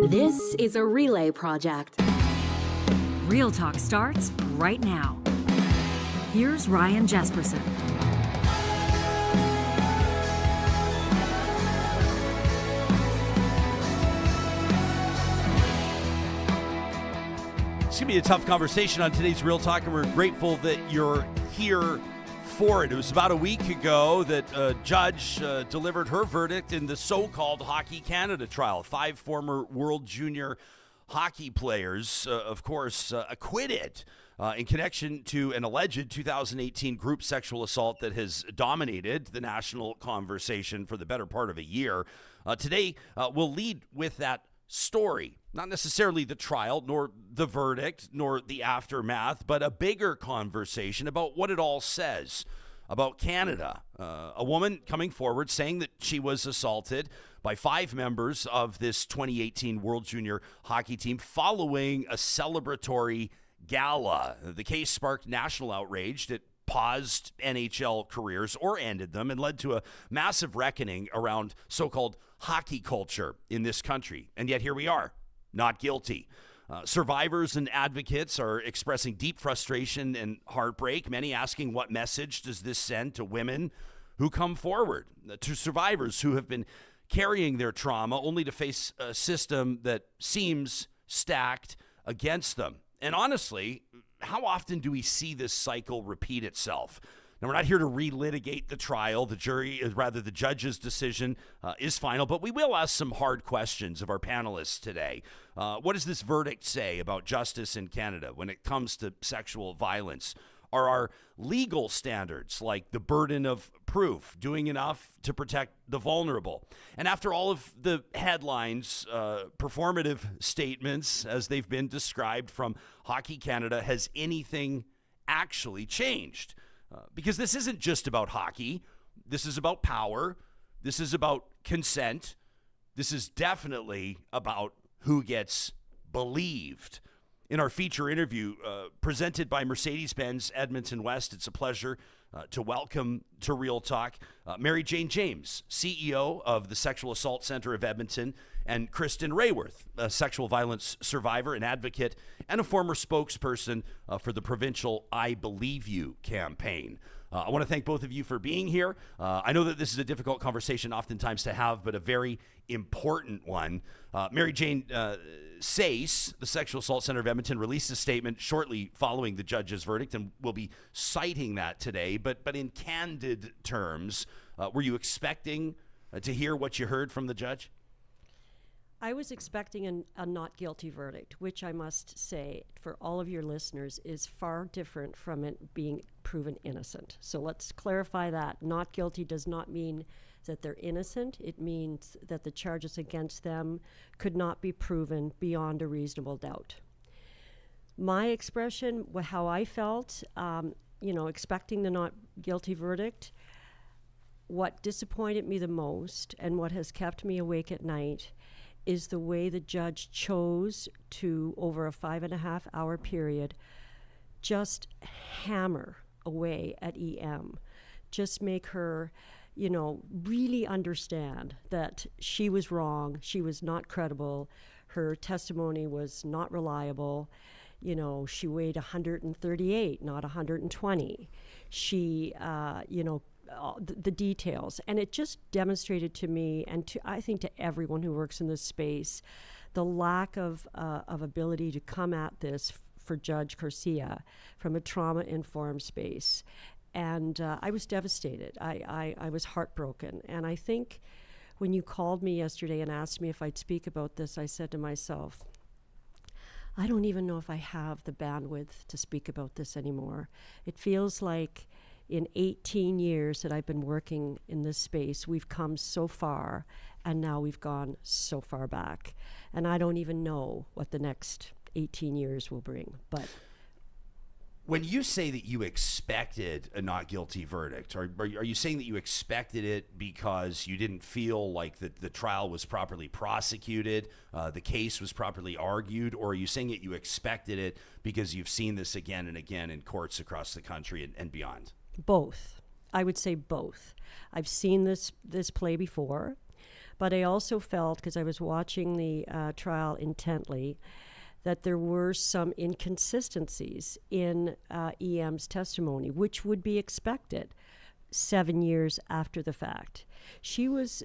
This is a relay project. Real Talk starts right now. Here's Ryan Jespersen. It's going to be a tough conversation on today's Real Talk, and we're grateful that you're here for it. It was about a week ago that a judge delivered her verdict in the so-called Hockey Canada trial. 5 former World Junior hockey players, of course, acquitted in connection to an alleged 2018 group sexual assault that has dominated the national conversation for the better part of a year. Today, we'll lead with that story. Not necessarily the trial, nor the verdict, nor the aftermath, but a bigger conversation about what it all says about Canada. A woman coming forward saying that she was assaulted by 5 members of this 2018 World Junior hockey team following a celebratory gala. The case sparked national outrage that paused NHL careers or ended them and led to a massive reckoning around so-called hockey culture in this country. And yet here we are, not guilty. Survivors and advocates are expressing deep frustration and heartbreak, many asking what message does this send to women who come forward, to survivors who have been carrying their trauma only to face a system that seems stacked against them. And honestly, how often do we see this cycle repeat itself? Now, we're not here to relitigate the trial. The judge's decision is final, but we will ask some hard questions of our panelists today. What does this verdict say about justice in Canada when it comes to sexual violence? Are our legal standards, like the burden of proof, doing enough to protect the vulnerable? And after all of the headlines, performative statements, as they've been described from Hockey Canada, has anything actually changed? Because this isn't just about hockey. This is about power. This is about consent. This is definitely about who gets believed. In our feature interview presented by Mercedes-Benz Edmonton West, it's a pleasure to welcome to Real Talk Mary Jane James, CEO of the Sexual Assault Center of Edmonton, and Kristin Raworth, a sexual violence survivor and advocate, and a former spokesperson for the provincial I Believe You campaign. I want to thank both of you for being here. I know that this is a difficult conversation oftentimes to have, but a very important one. Mary Jane, SACE, the Sexual Assault Center of Edmonton, released a statement shortly following the judge's verdict, and we'll be citing that today. But in candid terms, were you expecting to hear what you heard from the judge? I was expecting a not guilty verdict, which I must say for all of your listeners is far different from it being proven innocent. So let's clarify that. Not guilty does not mean that they're innocent. It means that the charges against them could not be proven beyond a reasonable doubt. My expression, how I felt, expecting the not guilty verdict, what disappointed me the most and what has kept me awake at night is the way the judge chose to, over a 5.5-hour period, just hammer away at EM. Just make her, really understand that she was wrong, she was not credible, her testimony was not reliable. She weighed 138, not 120. She, the details, and it just demonstrated to me and I think to everyone who works in this space the lack of ability to come at this for Judge Garcia from a trauma-informed space. And I was devastated. I was heartbroken. And I think when you called me yesterday and asked me if I'd speak about this, I said to myself, I don't even know if I have the bandwidth to speak about this anymore. It feels like in 18 years that I've been working in this space, we've come so far, and now we've gone so far back. And I don't even know what the next 18 years will bring. But when you say that you expected a not guilty verdict, are you saying that you expected it because you didn't feel like the trial was properly prosecuted, the case was properly argued, or are you saying that you expected it because you've seen this again and again in courts across the country and beyond? Both. I would say both. I've seen this play before. But I also felt, because I was watching the trial intently, that there were some inconsistencies in EM's testimony, which would be expected 7 years after the fact. She was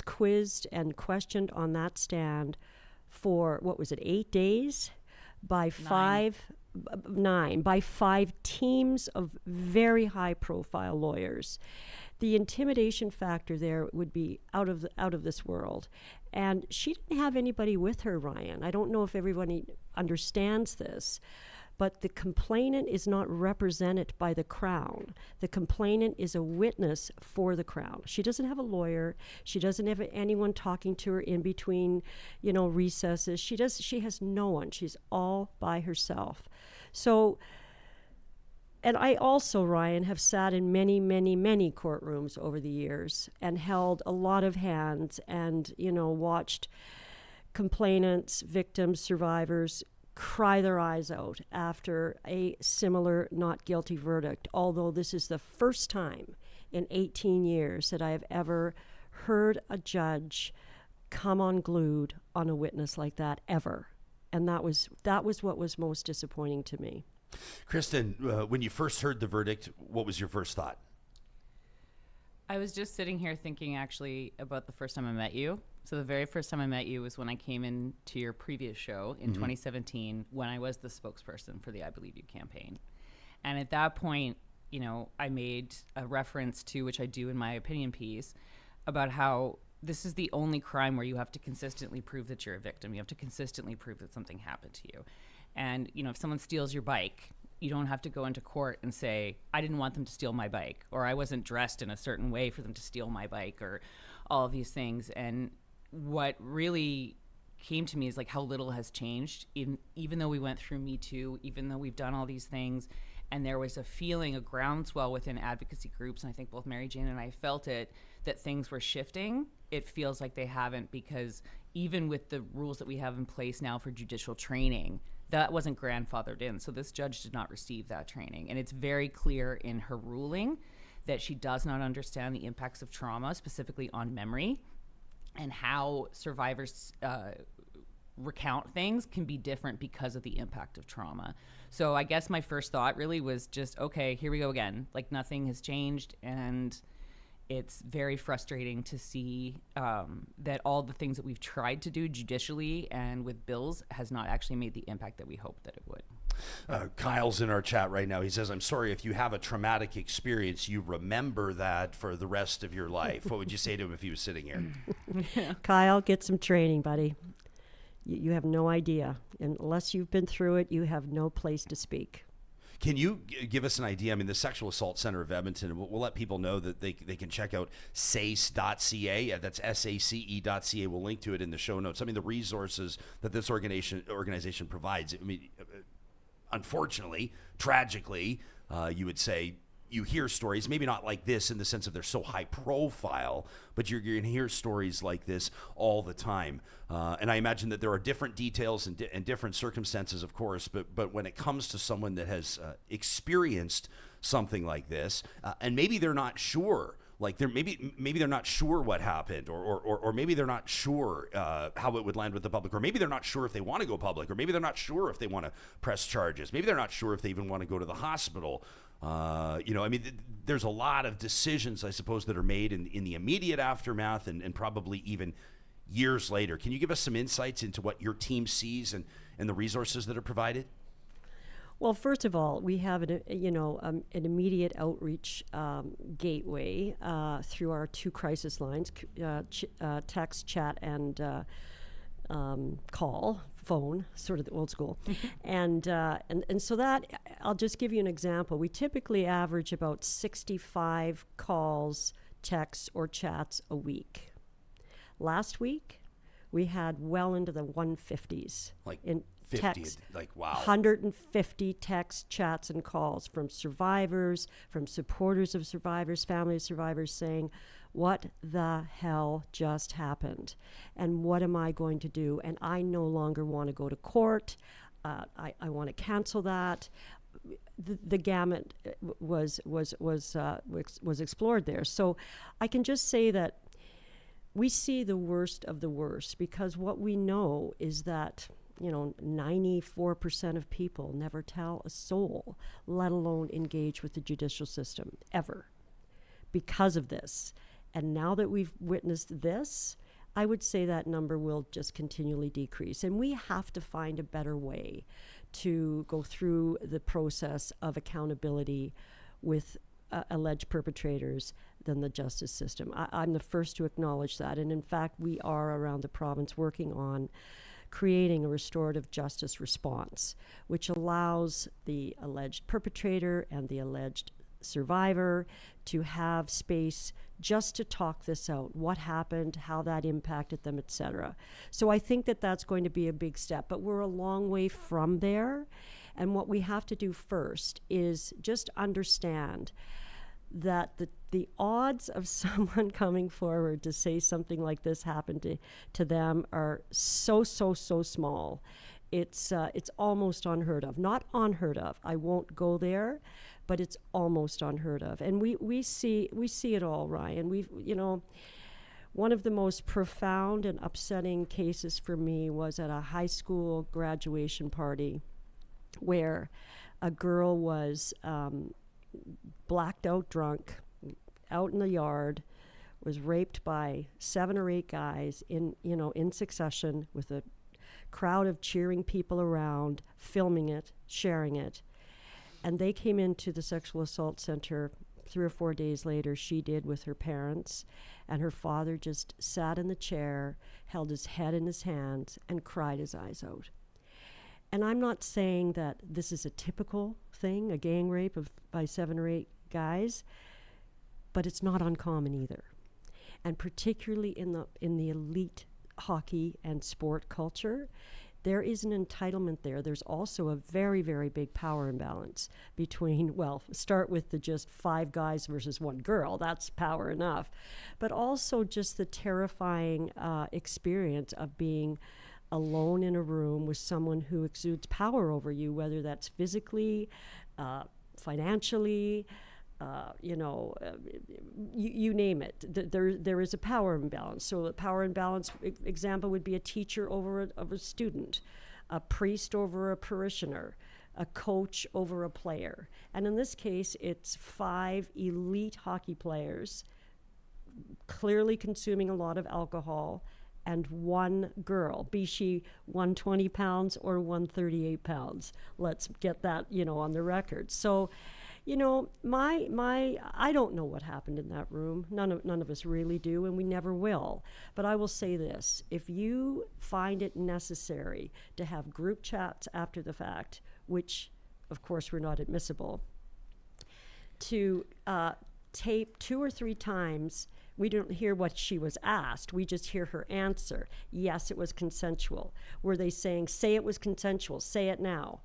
quizzed and questioned on that stand for, 8 days? By five teams of very high-profile lawyers. The intimidation factor there would be out of this world. And she didn't have anybody with her, Ryan. I don't know if everybody understands this, but the complainant is not represented by the Crown. The complainant is a witness for the Crown. She doesn't have a lawyer. She doesn't have anyone talking to her in between, recesses. She has no one. She's all by herself. So, and I also, Ryan, have sat in many, many, many courtrooms over the years and held a lot of hands and, watched complainants, victims, survivors cry their eyes out after a similar not guilty verdict, although this is the first time in 18 years that I have ever heard a judge come unglued on a witness like that, ever. And that was what was most disappointing to me. Kristin, when you first heard the verdict, what was your first thought? I was just sitting here thinking actually about the first time I met you. So the very first time I met you was when I came in to your previous show in 2017, when I was the spokesperson for the I Believe You campaign. And at that point, I made a reference to, which I do in my opinion piece, about how this is the only crime where you have to consistently prove that you're a victim. You have to consistently prove that something happened to you. And, if someone steals your bike, you don't have to go into court and say, I didn't want them to steal my bike, or I wasn't dressed in a certain way for them to steal my bike, or all of these things. And what really came to me is how little has changed, even though we went through Me Too, even though we've done all these things. And there was a feeling, a groundswell within advocacy groups, and I think both Mary Jane and I felt it, that things were shifting. It feels like they haven't, because even with the rules that we have in place now for judicial training, that wasn't grandfathered in. So this judge did not receive that training. And it's very clear in her ruling that she does not understand the impacts of trauma, specifically on memory, and how survivors recount things can be different because of the impact of trauma. So I guess my first thought really was just, okay, here we go again. Nothing has changed, and it's very frustrating to see that all the things that we've tried to do judicially and with bills has not actually made the impact that we hoped that it would. Kyle's in our chat right now. He says, I'm sorry, if you have a traumatic experience, you remember that for the rest of your life. What would you say to him if he was sitting here? Kyle, get some training, buddy. You have no idea. Unless you've been through it, you have no place to speak. Can you give us an idea? I mean, the Sexual Assault Center of Edmonton, we'll let people know that they can check out SACE.ca. That's SACE.ca. We'll link to it in the show notes. I mean, the resources that this organization provides. I mean, unfortunately, tragically, you would say, you hear stories, maybe not like this in the sense of they're so high profile, but you're going to hear stories like this all the time. And I imagine that there are different details and different circumstances, of course, but when it comes to someone that has experienced something like this, and maybe they're not sure, maybe they're not sure what happened, or maybe they're not sure how it would land with the public, or maybe they're not sure if they want to go public, or maybe they're not sure if they want to press charges, maybe they're not sure if they even want to go to the hospital. There's a lot of decisions, I suppose, that are made in the immediate aftermath and probably even years later. Can you give us some insights into what your team sees and the resources that are provided? Well, first of all, we have an immediate outreach gateway through our two crisis lines, text, chat, and call, phone, sort of the old school. and so that, I'll just give you an example. We typically average about 65 calls, texts, or chats a week. Last week, we had well into the 150s. In 50, text, wow. 150 texts, chats, and calls from survivors, from supporters of survivors, family of survivors, saying, what the hell just happened? And what am I going to do? And I no longer want to go to court. I want to cancel that. The gamut was explored there. So I can just say that we see the worst of the worst, because what we know is that 94% of people never tell a soul, let alone engage with the judicial system ever, because of this. And now that we've witnessed this, I would say that number will just continually decrease. And we have to find a better way to go through the process of accountability with alleged perpetrators than the justice system. I'm the first to acknowledge that. And in fact, we are around the province working on creating a restorative justice response, which allows the alleged perpetrator and the alleged survivor to have space just to talk this out, what happened, how that impacted them, etc. So I think that that's going to be a big step, but we're a long way from there. And what we have to do first is just understand that the odds of someone coming forward to say something like this happened to them are so small. It's almost unheard of. Not unheard of. I won't go there, but it's almost unheard of. And we see it all, Ryan. One of the most profound and upsetting cases for me was at a high school graduation party where a girl was blacked out drunk out in the yard, was raped by 7 or 8 guys in succession, with a crowd of cheering people around, filming it, sharing it. And they came into the sexual assault center 3 or 4 days later, she did, with her parents, and her father just sat in the chair, held his head in his hands, and cried his eyes out. And I'm not saying that this is a typical thing, a gang rape by 7 or 8 guys, but it's not uncommon either. And particularly in the elite hockey and sport culture, there is an entitlement there. There's also a very, very big power imbalance between, start with the just 5 guys versus 1 girl. That's power enough. But also just the terrifying experience of being alone in a room with someone who exudes power over you, whether that's physically, financially, you name it. There is a power imbalance. So the power imbalance example would be a teacher over a student, a priest over a parishioner, a coach over a player. And in this case, it's 5 elite hockey players clearly consuming a lot of alcohol, and 1 girl, be she 120 pounds or 138 pounds. Let's get that, on the record. So, I don't know what happened in that room. None of us really do, and we never will. But I will say this: if you find it necessary to have group chats after the fact, which, of course, were not admissible, to tape 2 or 3 times. We don't hear what she was asked. We just hear her answer. Yes, it was consensual. Were they saying, say it was consensual, say it now?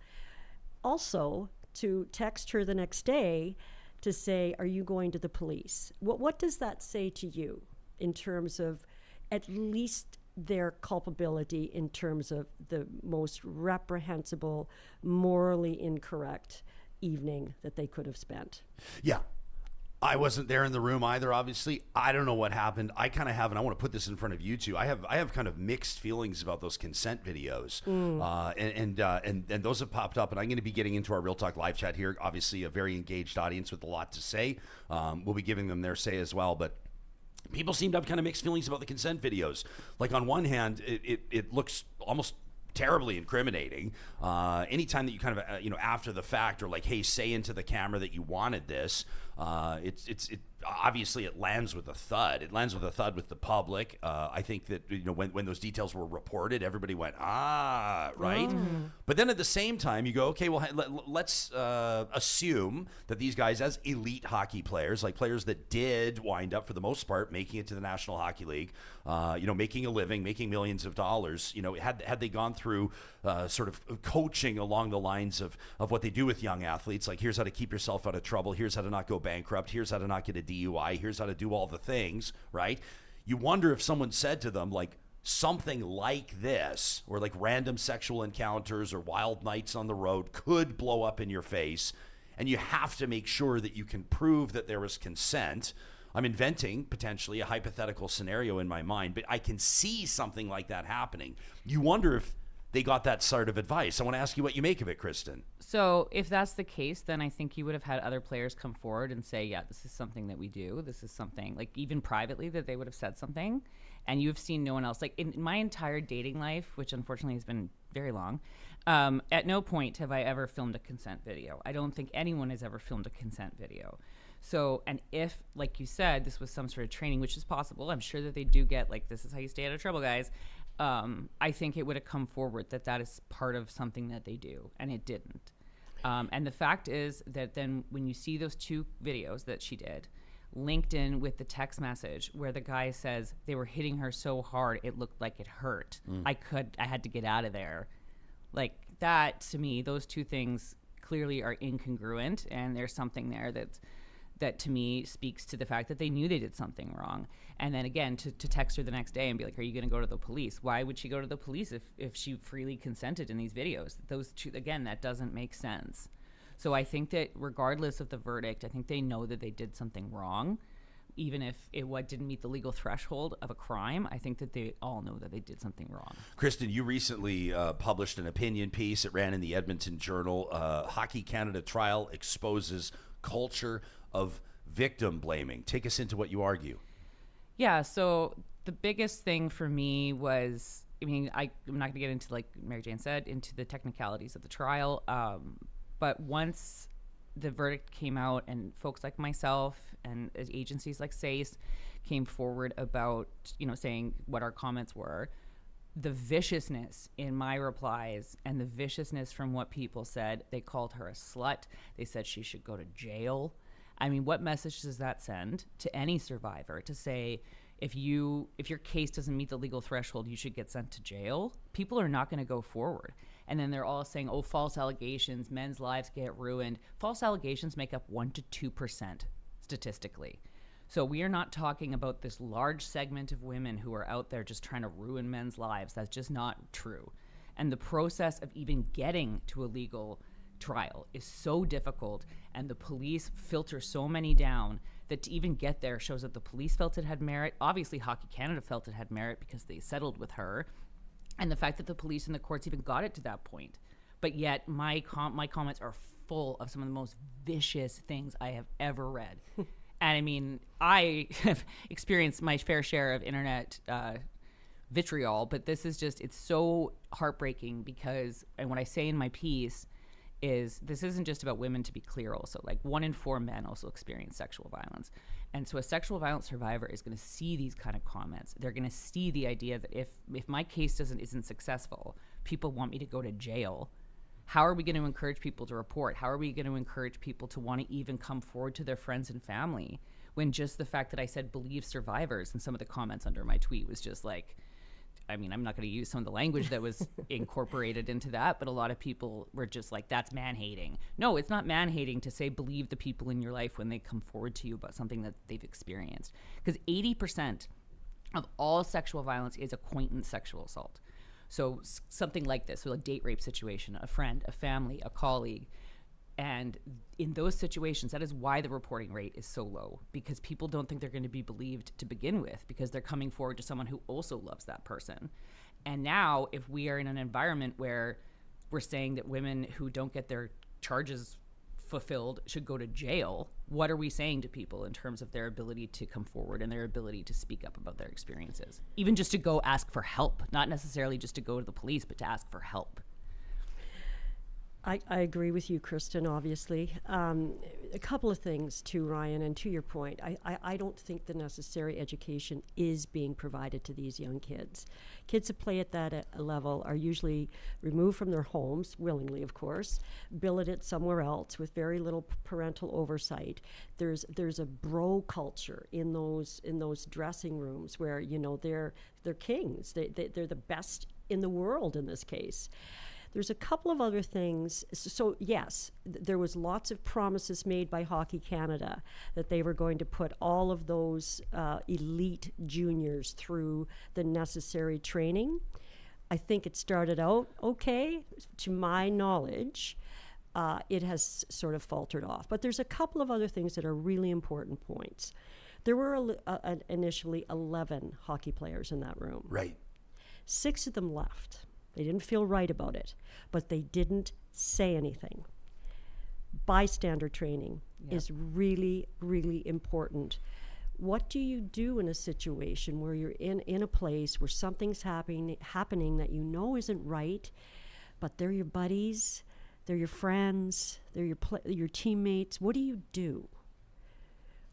Also, to text her the next day to say, are you going to the police? What does that say to you in terms of at least their culpability, in terms of the most reprehensible, morally incorrect evening that they could have spent? Yeah. I wasn't there in the room either, obviously. I don't know what happened. I kind of have, and I want to put this in front of you two. I have kind of mixed feelings about those consent videos. And those have popped up, and I'm going to be getting into our Real Talk live chat here. Obviously, a very engaged audience with a lot to say. We'll be giving them their say as well, but people seem to have kind of mixed feelings about the consent videos. Like, on one hand, it looks almost terribly incriminating. Anytime that you kind of, after the fact, or like, hey, say into the camera that you wanted this, it obviously it lands with a thud. It lands with a thud with the public. I think that, when those details were reported, everybody went, right? But then at the same time, you go, okay, well, let's assume that these guys, as elite hockey players, like players that did wind up, for the most part, making it to the National Hockey League, making a living, making millions of dollars, had they gone through sort of coaching along the lines of what they do with young athletes, like, here's how to keep yourself out of trouble, here's how to not go bankrupt, here's how to not get a DUI, here's how to do all the things, right? You wonder if someone said to them, like, something like this, or like random sexual encounters or wild nights on the road could blow up in your face, and you have to make sure that you can prove that there was consent. I'm inventing potentially a hypothetical scenario in my mind, but I can see something like that happening. You wonder if they got that sort of advice. I want to ask you what you make of it, Kristin. So if that's the case, then I think you would have had other players come forward and say, yeah, this is something that we do. This is something, like even privately, that they would have said something. And you've seen no one else. Like in my entire dating life, which unfortunately has been very long, at no point have I ever filmed a consent video. I don't think anyone has ever filmed a consent video. So, and if, like you said, this was some sort of training, which is possible, I'm sure that they do get, like, this is how you stay out of trouble, guys. I think it would have come forward that that is part of something that they do, and it didn't. And the fact is that then when you see those 2 videos that she did, linked in with the text message where the guy says they were hitting her so hard it looked like it hurt. I had to get out of there. Like that, to me, those 2 things clearly are incongruent, and there's something there that to me speaks to the fact that they knew they did something wrong. And then again, to text her the next day and be like, are you going to go to the police? Why would she go to the police if she freely consented in these videos? Those 2, again, that doesn't make sense. So I think that regardless of the verdict, I think they know that they did something wrong. Even if it didn't meet the legal threshold of a crime, I think that they all know that they did something wrong. Kristin, you recently published an opinion piece. It ran in the Edmonton Journal. Hockey Canada trial exposes culture of victim blaming. Take us into what you argue. Yeah, so the biggest thing for me was, I mean, I'm not going to get into, like Mary Jane said, into the technicalities of the trial. But once the verdict came out and folks like myself and agencies like SACE came forward about, saying what our comments were, the viciousness in my replies and the viciousness from what people said, they called her a slut. They said she should go to jail. I mean, what message does that send to any survivor to say, if your case doesn't meet the legal threshold, you should get sent to jail? People are not going to go forward. And then they're all saying, oh, false allegations, men's lives get ruined. False allegations make up 1% to 2% statistically. So we are not talking about this large segment of women who are out there just trying to ruin men's lives. That's just not true. And the process of even getting to a legal trial is so difficult, and the police filter so many down that to even get there shows that the police felt it had merit. Obviously, Hockey Canada felt it had merit because they settled with her, and the fact that the police and the courts even got it to that point. But yet, my comments are full of some of the most vicious things I have ever read. And I mean, I have experienced my fair share of internet vitriol, but this is just, it's so heartbreaking because, and what I say in my piece is, this isn't just about women, to be clear also. Like 1 in 4 men also experience sexual violence. And so a sexual violence survivor is going to see these kind of comments. They're going to see the idea that if my case isn't successful, people want me to go to jail. How are we going to encourage people to report? How are we going to encourage people to want to even come forward to their friends and family when just the fact that I said believe survivors, and some of the comments under my tweet was just like, I mean, I'm not going to use some of the language that was incorporated into that, but a lot of people were just like, that's man-hating. No, it's not man-hating to say believe the people in your life when they come forward to you about something that they've experienced. Because 80% of all sexual violence is acquaintance sexual assault. So something like this, so a date rape situation, a friend, a family, a colleague. And in those situations, that is why the reporting rate is so low, because people don't think they're going to be believed to begin with, because they're coming forward to someone who also loves that person. And now, if we are in an environment where we're saying that women who don't get their charges fulfilled should go to jail, what are we saying to people in terms of their ability to come forward and their ability to speak up about their experiences? Even just to go ask for help, not necessarily just to go to the police, but to ask for help. I agree with you, Kristin, obviously. A couple of things too, Ryan, and to your point, I don't think the necessary education is being provided to these young kids. Kids that play at that level are usually removed from their homes, willingly of course, billeted somewhere else with very little parental oversight. There's a bro culture in those dressing rooms where, you know, they're kings. They're the best in the world in this case. There's a couple of other things. So yes, there was lots of promises made by Hockey Canada that they were going to put all of those elite juniors through the necessary training. I think it started out okay. To my knowledge, it has sort of faltered off. But there's a couple of other things that are really important points. There were initially 11 hockey players in that room. Right. 6 of them left. They didn't feel right about it, but they didn't say anything. Bystander training is really, really important. What do you do in a situation where you're in a place where something's happening that you know isn't right, but they're your buddies, they're your friends, they're your teammates? What do you do?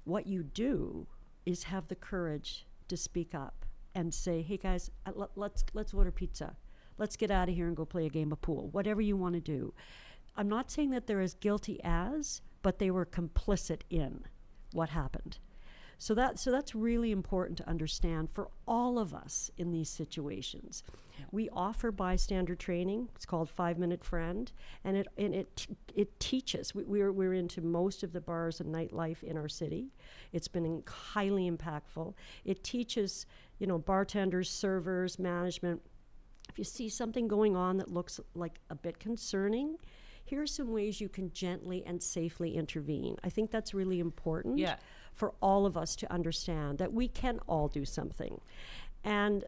What you do is have the courage to speak up and say, hey guys, let's order pizza. Let's get out of here and go play a game of pool. Whatever you want to do. I'm not saying that they're as guilty as, but they were complicit in what happened. So that's really important to understand for all of us in these situations. We offer bystander training. It's called 5-Minute Friend, and it teaches. We're into most of the bars and nightlife in our city. It's been highly impactful. It teaches, bartenders, servers, management. If you see something going on that looks like a bit concerning, here are some ways you can gently and safely intervene. I think that's really important for all of us to understand that we can all do something. And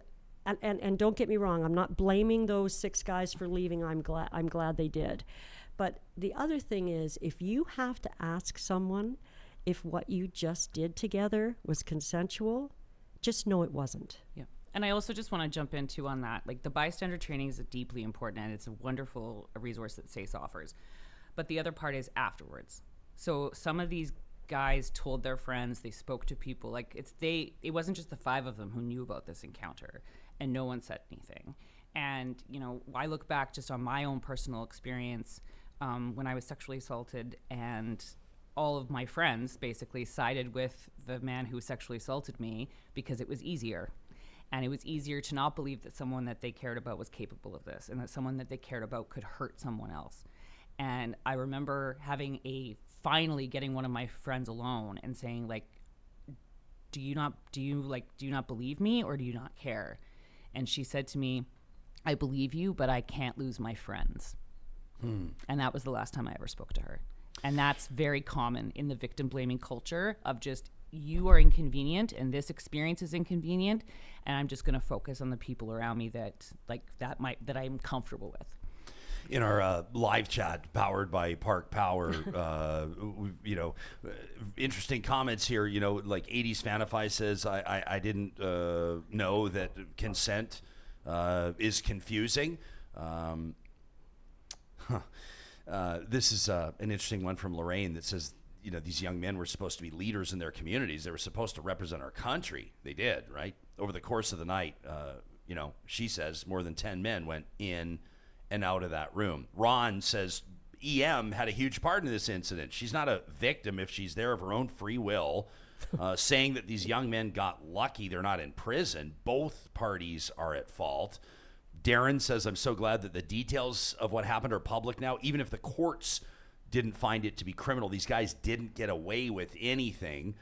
don't get me wrong, I'm not blaming those 6 guys for leaving. I'm glad they did. But the other thing is, if you have to ask someone if what you just did together was consensual, just know it wasn't. Yeah. And I also just want to jump into on that. Like, the bystander training is deeply important, and it's a wonderful resource that SACE offers. But the other part is afterwards. So some of these guys told their friends, they spoke to people. Like, it wasn't just the 5 of them who knew about this encounter, and no one said anything. And, I look back just on my own personal experience when I was sexually assaulted, and all of my friends basically sided with the man who sexually assaulted me because it was easier. And it was easier to not believe that someone that they cared about was capable of this, and that someone that they cared about could hurt someone else. And I remember finally getting one of my friends alone and saying, like, do you not believe me, or do you not care? And she said to me, I believe you, but I can't lose my friends. And that was the last time I ever spoke to her. And that's very common in the victim blaming culture of just, you are inconvenient and this experience is inconvenient, and I'm just going to focus on the people around me that I'm comfortable with. In our live chat powered by Park Power, interesting comments here. Like 80s Fanify says, I didn't know that consent is confusing. This is an interesting one from Lorraine that says, these young men were supposed to be leaders in their communities. They were supposed to represent our country. They did, right? Over the course of the night, she says more than 10 men went in and out of that room. Ron says EM had a huge part in this incident. She's not a victim if she's there of her own free will. Saying that these young men got lucky they're not in prison. Both parties are at fault. Darren says, I'm so glad that the details of what happened are public now. Even if the courts didn't find it to be criminal, these guys didn't get away with anything.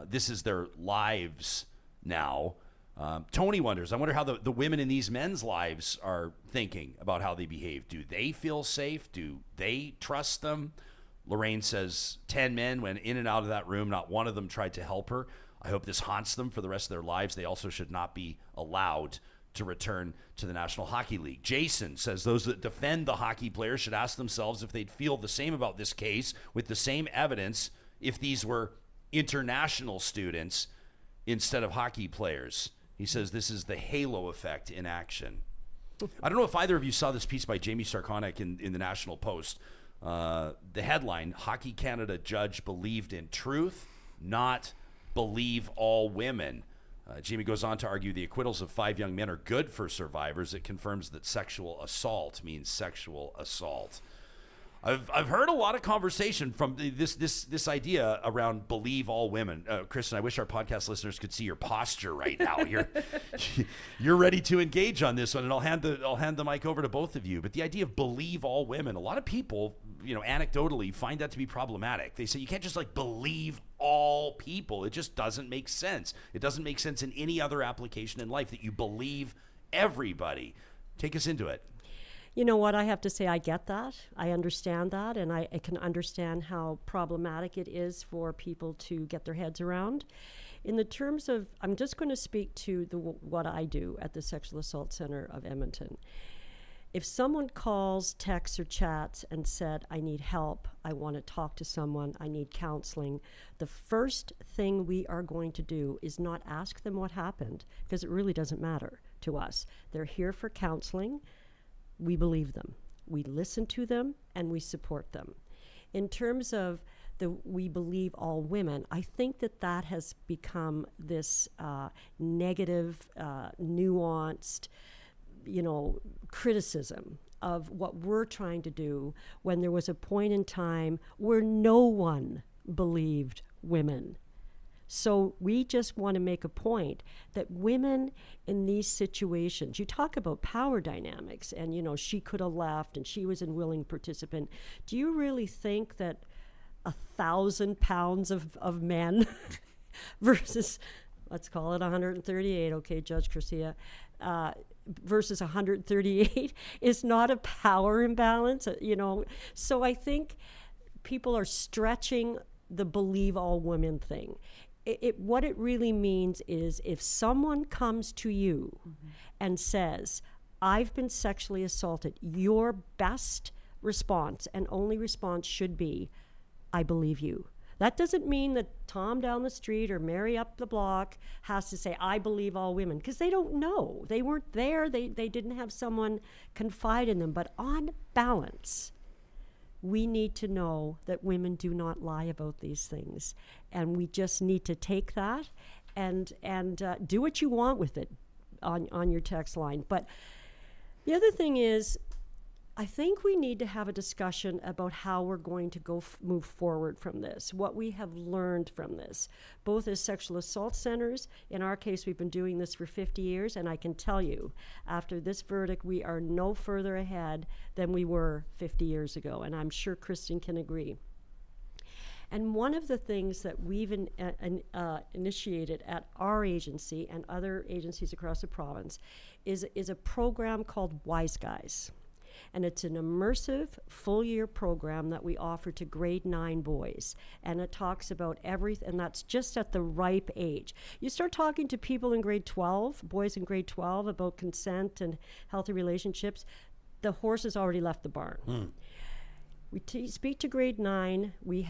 This is their lives now. Tony wonders, I wonder how the women in these men's lives are thinking about how they behave. Do they feel safe? Do they trust them? Lorraine says 10 men went in and out of that room. Not one of them tried to help her. I hope this haunts them for the rest of their lives. They also should not be allowed to return to the National Hockey League. Jason says those that defend the hockey players should ask themselves if they'd feel the same about this case with the same evidence if these were international students instead of hockey players. He says this is the halo effect in action. I don't know if either of you saw this piece by Jamie Sarkonik in the National Post. The headline, Hockey Canada judge believed in truth, not believe all women. Jamie goes on to argue the acquittals of 5 young men are good for survivors. It confirms that sexual assault means sexual assault. I've heard a lot of conversation from this idea around believe all women. Kristin, I wish our podcast listeners could see your posture right now. You're ready to engage on this one, and I'll hand the mic over to both of you. But the idea of believe all women, a lot of people, anecdotally find that to be problematic. They say you can't just believe all people. It just doesn't make sense. It doesn't make sense in any other application in life that you believe everybody. Take us into it. You know what, I have to say, I get that. I understand that, and I can understand how problematic it is for people to get their heads around. in the terms of, I'm just going to speak to what I do at the Sexual Assault Center of Edmonton. If someone calls, texts, or chats and said, I need help, I want to talk to someone, I need counseling, the first thing we are going to do is not ask them what happened, because it really doesn't matter to us. They're here for counseling. We believe them. We listen to them, and we support them. In terms of we believe all women, I think that has become this negative, nuanced, criticism of what we're trying to do, when there was a point in time where no one believed women. So we just want to make a point that women in these situations, you talk about power dynamics and, she could have left and she was a willing participant. Do you really think that 1,000 pounds of men versus, let's call it 138, okay, Judge Garcia, versus 138 is not a power imbalance, So I think people are stretching the believe all women thing. What it really means is, if someone comes to you and says, I've been sexually assaulted, your best response and only response should be, I believe you. That doesn't mean that Tom down the street or Mary up the block has to say, I believe all women, because they don't know. They weren't there. They didn't have someone confide in them. But on balance, we need to know that women do not lie about these things. And we just need to take that and do what you want with it on your text line. But the other thing is, I think we need to have a discussion about how we're going to move forward from this, what we have learned from this, both as sexual assault centers. In our case, we've been doing this for 50 years, and I can tell you, after this verdict, we are no further ahead than we were 50 years ago, and I'm sure Kristin can agree. And one of the things that we've initiated at our agency and other agencies across the province is a program called Wise Guys. And it's an immersive full-year program that we offer to grade 9 boys. And it talks about everything, and that's just at the ripe age. You start talking to people in grade 12, boys in grade 12, about consent and healthy relationships, the horse has already left the barn. We speak to grade 9. We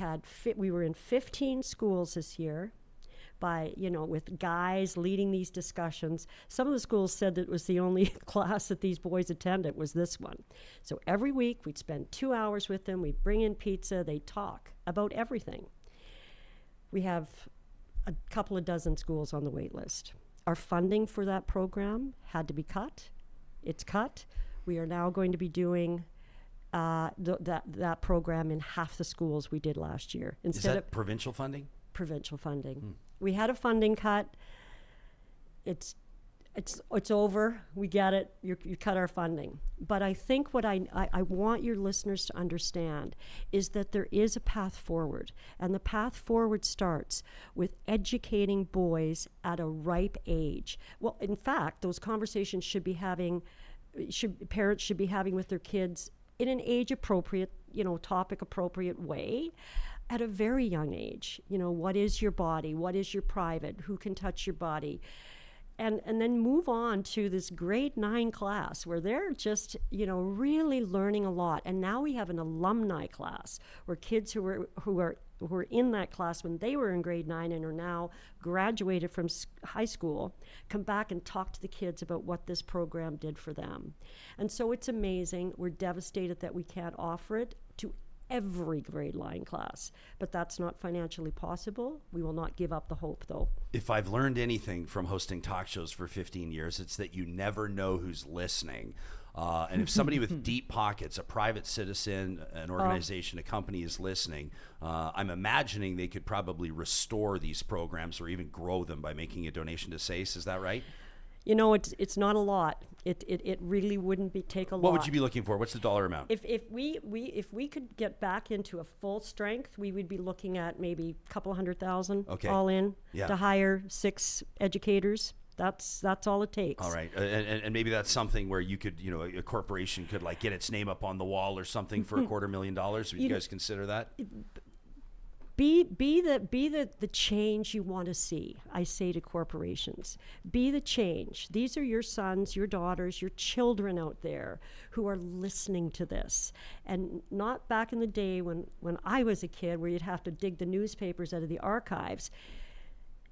were in 15 schools this year, with guys leading these discussions. Some of the schools said that it was the only class that these boys attended was this one. So every week we'd spend 2 hours with them. We'd bring in pizza. They'd talk about everything. We have a couple of dozen schools on the wait list. Our funding for that program had to be cut. It's cut. We are now going to be doing that program in half the schools we did last year. Is that provincial funding? Provincial funding. We had a funding cut. It's over. We get it. You cut our funding. But I think what I want your listeners to understand is that there is a path forward. And the path forward starts with educating boys at a ripe age. Well, in fact, those conversations parents should be having with their kids in an age-appropriate, topic-appropriate way. At a very young age, what is your body? What is your private? Who can touch your body? And then move on to this grade 9 class where they're just, really learning a lot. And now we have an alumni class where kids who were in that class when they were in grade 9 and are now graduated from high school come back and talk to the kids about what this program did for them. And so it's amazing. We're devastated that we can't offer it to every grade line class, but that's not financially possible. We will not give up the hope, though. If I've learned anything from hosting talk shows for 15 years, it's that you never know who's listening. And if somebody with deep pockets, a private citizen, an organization, a company is listening, I'm imagining they could probably restore these programs or even grow them by making a donation to SACE. Is that right? It's not a lot. It really wouldn't take a lot. What would you be looking for? What's the dollar amount? If we could get back into a full strength, we would be looking at maybe a couple $100,000 all in to hire 6 educators. That's all it takes. All right, and maybe that's something where you could, a corporation could get its name up on the wall or something for $250,000. Would you guys consider that? Be the change you want to see. I say to corporations, be the change. These are your sons, your daughters, your children out there who are listening to this. And not back in the day when I was a kid where you'd have to dig the newspapers out of the archives.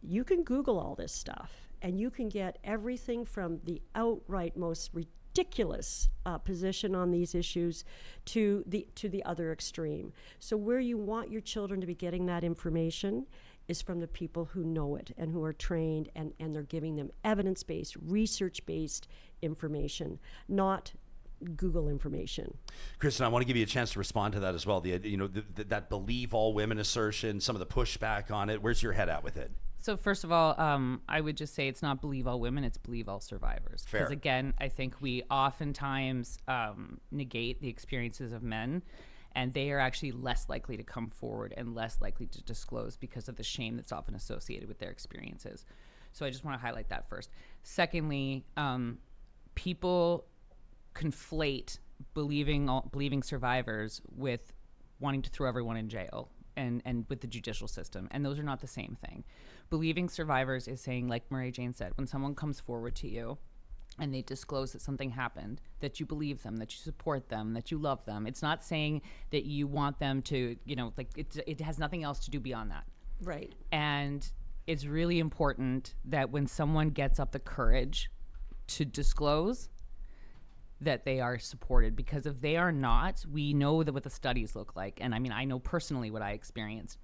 You can Google all this stuff, and you can get everything from the outright most ridiculous position on these issues to the other extreme. So where you want your children to be getting that information is from the people who know it and who are trained, and they're giving them evidence-based, research-based information, not Google information. Kristin, I want to give you a chance to respond to that as well. That believe all women assertion, some of the pushback on it. Where's your head at with it? So first of all, I would just say it's not believe all women, it's believe all survivors. Fair. Because again, I think we oftentimes negate the experiences of men, and they are actually less likely to come forward and less likely to disclose because of the shame that's often associated with their experiences. So I just want to highlight that first. Secondly, people conflate believing survivors with wanting to throw everyone in jail and with the judicial system, and those are not the same thing. Believing survivors is saying, like Mary Jane said, when someone comes forward to you and they disclose that something happened, that you believe them, that you support them, that you love them. It's not saying that you want them to, it has nothing else to do beyond that. Right. And it's really important that when someone gets up the courage to disclose, that they are supported, because if they are not, we know that what the studies look like. And I mean, I know personally what I experienced.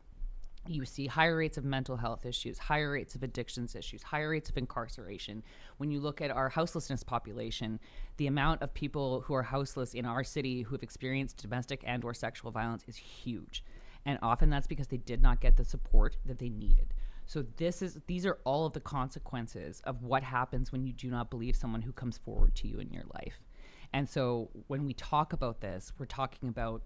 You see higher rates of mental health issues, higher rates of addictions issues, higher rates of incarceration. When you look at our houselessness population, the amount of people who are houseless in our city who have experienced domestic and or sexual violence is huge. And often that's because they did not get the support that they needed. So these are all of the consequences of what happens when you do not believe someone who comes forward to you in your life. And so when we talk about this, we're talking about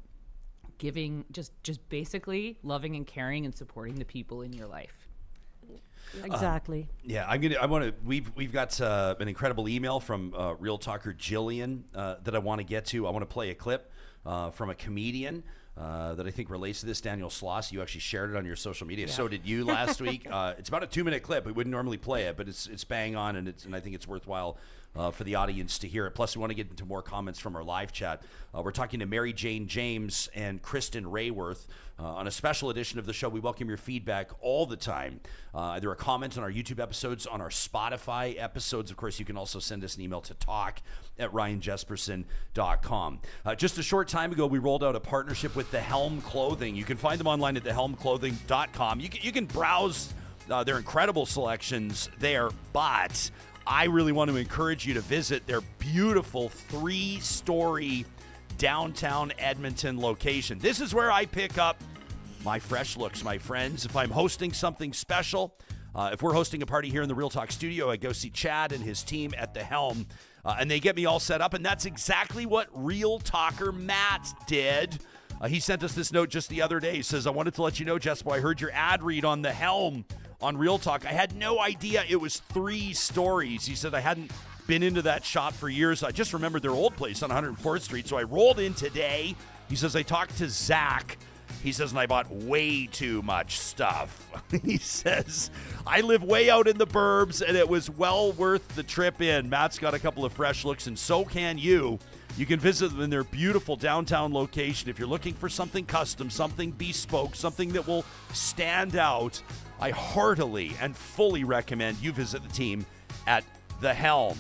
giving, just basically loving and caring and supporting the people in your life. Exactly. We've got an incredible email from Real Talker Jillian that I want to get to. I want to play a clip from a comedian that I think relates to this. Daniel Sloss, you actually shared it on your social media. Yeah. So did you last week. It's about a 2-minute clip. We wouldn't normally play it, but it's bang on, and I think it's worthwhile for the audience to hear it. Plus, we want to get into more comments from our live chat. We're talking to Mary Jane James and Kristin Raworth on a special edition of the show. We welcome your feedback all the time. Either a comment on our YouTube episodes, on our Spotify episodes. Of course, you can also send us an email to talk@ryanjespersen.com. Just a short time ago, we rolled out a partnership with The Helm Clothing. You can find them online at thehelmclothing.com. You can browse their incredible selections there, but I really want to encourage you to visit their beautiful 3-story downtown Edmonton location. This is where I pick up my fresh looks, my friends. If I'm hosting something special, if we're hosting a party here in the Real Talk studio, I go see Chad and his team at The Helm, and they get me all set up, and that's exactly what Real Talker Matt did. He sent us this note just the other day. He says, I wanted to let you know, Jesper, I heard your ad read on The Helm on Real Talk. I had no idea it was 3 stories. He said, I hadn't been into that shop for years. I just remembered their old place on 104th Street. So I rolled in today. He says, I talked to Zach. He says, and I bought way too much stuff. He says, I live way out in the burbs, and it was well worth the trip in. Matt's got a couple of fresh looks, and so can you. You can visit them in their beautiful downtown location. If you're looking for something custom, something bespoke, something that will stand out, I heartily and fully recommend you visit the team at The Helm.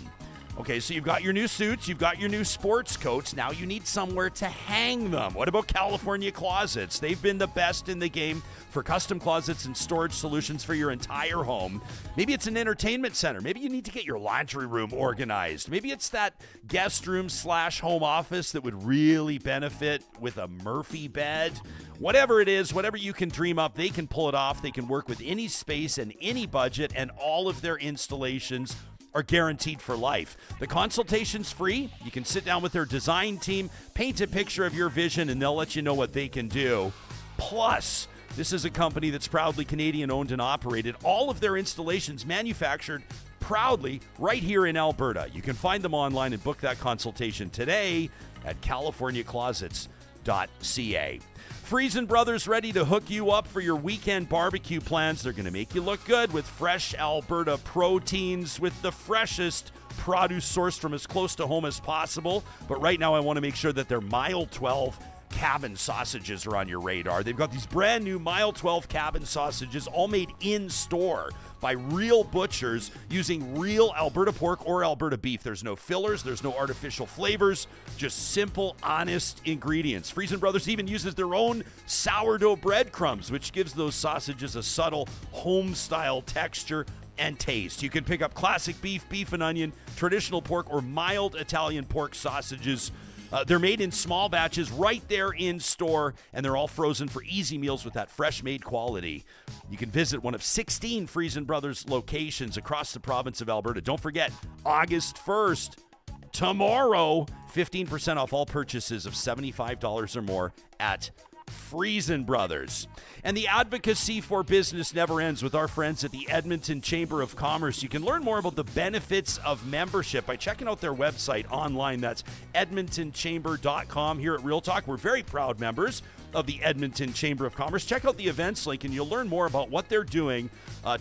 Okay, so you've got your new suits, you've got your new sports coats. Now you need somewhere to hang them. What about California Closets? They've been the best in the game for custom closets and storage solutions for your entire home. Maybe it's an entertainment center. Maybe you need to get your laundry room organized. Maybe it's that guest room / home office that would really benefit with a Murphy bed. Whatever it is, whatever you can dream up, they can pull it off. They can work with any space and any budget, and all of their installations are guaranteed for life. The consultation's free. You can sit down with their design team, paint a picture of your vision, and they'll let you know what they can do. Plus, this is a company that's proudly Canadian owned and operated. All of their installations manufactured proudly right here in Alberta. You can find them online and book that consultation today at californiaclosets.com. Friesen Brothers ready to hook you up for your weekend barbecue plans. They're going to make you look good with fresh Alberta proteins with the freshest produce sourced from as close to home as possible. But right now I want to make sure that their Mile 12 cabin sausages are on your radar. They've got these brand new Mile 12 cabin sausages all made in store by real butchers using real Alberta pork or Alberta beef. There's no fillers, there's no artificial flavors, just simple, honest ingredients. Friesen Brothers even uses their own sourdough breadcrumbs, which gives those sausages a subtle home-style texture and taste. You can pick up classic beef, beef and onion, traditional pork, or mild Italian pork sausages. They're made in small batches right there in store, and they're all frozen for easy meals with that fresh-made quality. You can visit one of 16 Friesen Brothers locations across the province of Alberta. Don't forget, August 1st, tomorrow, 15% off all purchases of $75 or more at Friesen Brothers. And the advocacy for business never ends with our friends at the Edmonton Chamber of Commerce. You can learn more about the benefits of membership by checking out their website online. That's edmontonchamber.com. Here at Real Talk, we're very proud members of the Edmonton Chamber of Commerce. Check out the events link and you'll learn more about what they're doing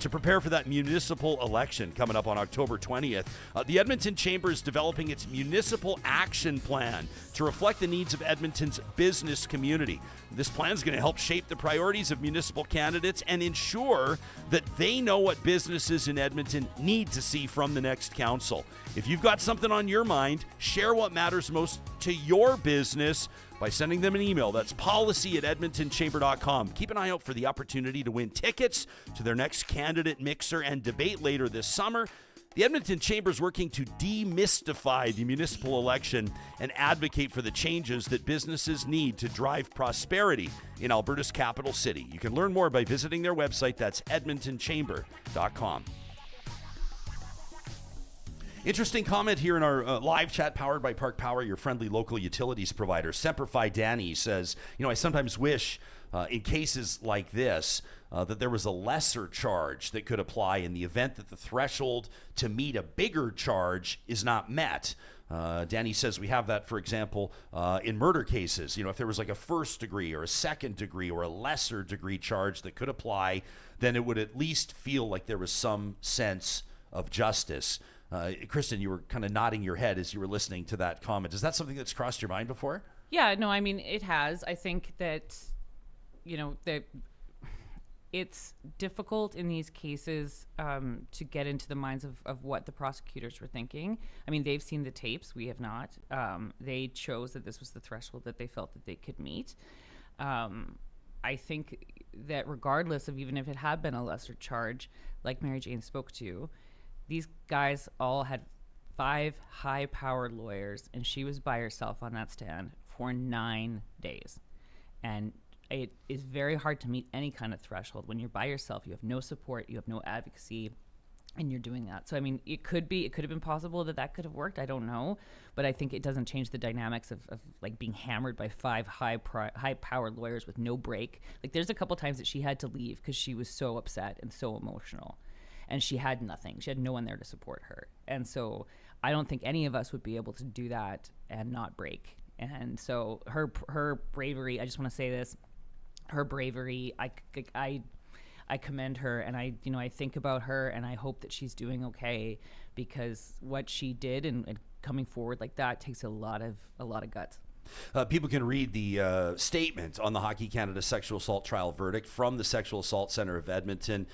to prepare for that municipal election coming up on October 20th. The Edmonton Chamber is developing its municipal action plan to reflect the needs of Edmonton's business community. This plan is going to help shape the priorities of municipal candidates and ensure that they know what businesses in Edmonton need to see from the next council. If you've got something on your mind, share what matters most to your business by sending them an email. That's policy@edmontonchamber.com. Keep an eye out for the opportunity to win tickets to their next candidate mixer and debate later this summer. The Edmonton Chamber is working to demystify the municipal election and advocate for the changes that businesses need to drive prosperity in Alberta's capital city. You can learn more by visiting their website. That's edmontonchamber.com. Interesting comment here in our live chat powered by Park Power, your friendly local utilities provider. Semperfi Danny says, I sometimes wish in cases like this that there was a lesser charge that could apply in the event that the threshold to meet a bigger charge is not met. Danny says we have that, for example, in murder cases. If there was like a first degree or a second degree or a lesser degree charge that could apply, then it would at least feel like there was some sense of justice. Kristin, you were kind of nodding your head as you were listening to that comment. Is that something that's crossed your mind before? Yeah, no, I mean, it has. I think that, that it's difficult in these cases to get into the minds of what the prosecutors were thinking. I mean, they've seen the tapes. We have not. They chose that this was the threshold that they felt that they could meet. I think that regardless of even if it had been a lesser charge, like Mary Jane spoke to, these guys all had 5 high-powered lawyers, and she was by herself on that stand for 9 days. And it is very hard to meet any kind of threshold. When you're by yourself, you have no support, you have no advocacy, and you're doing that. So, I mean, it could have been possible that could have worked. I don't know. But I think it doesn't change the dynamics of like being hammered by 5 high-powered lawyers with no break. Like, there's a couple times that she had to leave because she was so upset and so emotional. And she had nothing. She had no one there to support her. And so I don't think any of us would be able to do that and not break. And so her bravery, I just want to say this, her bravery, I commend her, and I think about her, and I hope that she's doing okay, because what she did and coming forward like that takes a lot of guts. People can read the statement on the Hockey Canada sexual assault trial verdict from the Sexual Assault Center of Edmonton.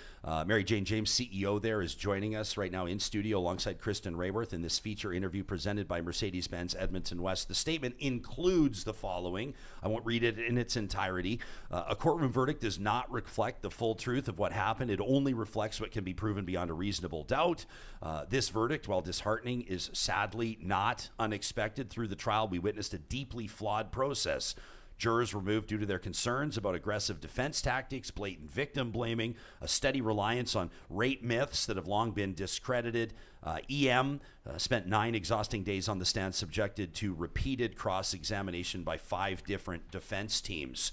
Mary Jane James, CEO there, is joining us right now in studio alongside Kristin Raworth in this feature interview presented by Mercedes-Benz Edmonton West. The statement includes the following. I won't read it in its entirety. A courtroom verdict does not reflect the full truth of what happened. It only reflects what can be proven beyond a reasonable doubt. This verdict, while disheartening, is sadly not unexpected. Through the trial, we witnessed a deeply flawed process. Jurors were moved due to their concerns about aggressive defense tactics, blatant victim blaming, a steady reliance on rape myths that have long been discredited. EM spent 9 exhausting days on the stand, subjected to repeated cross-examination by 5 different defense teams.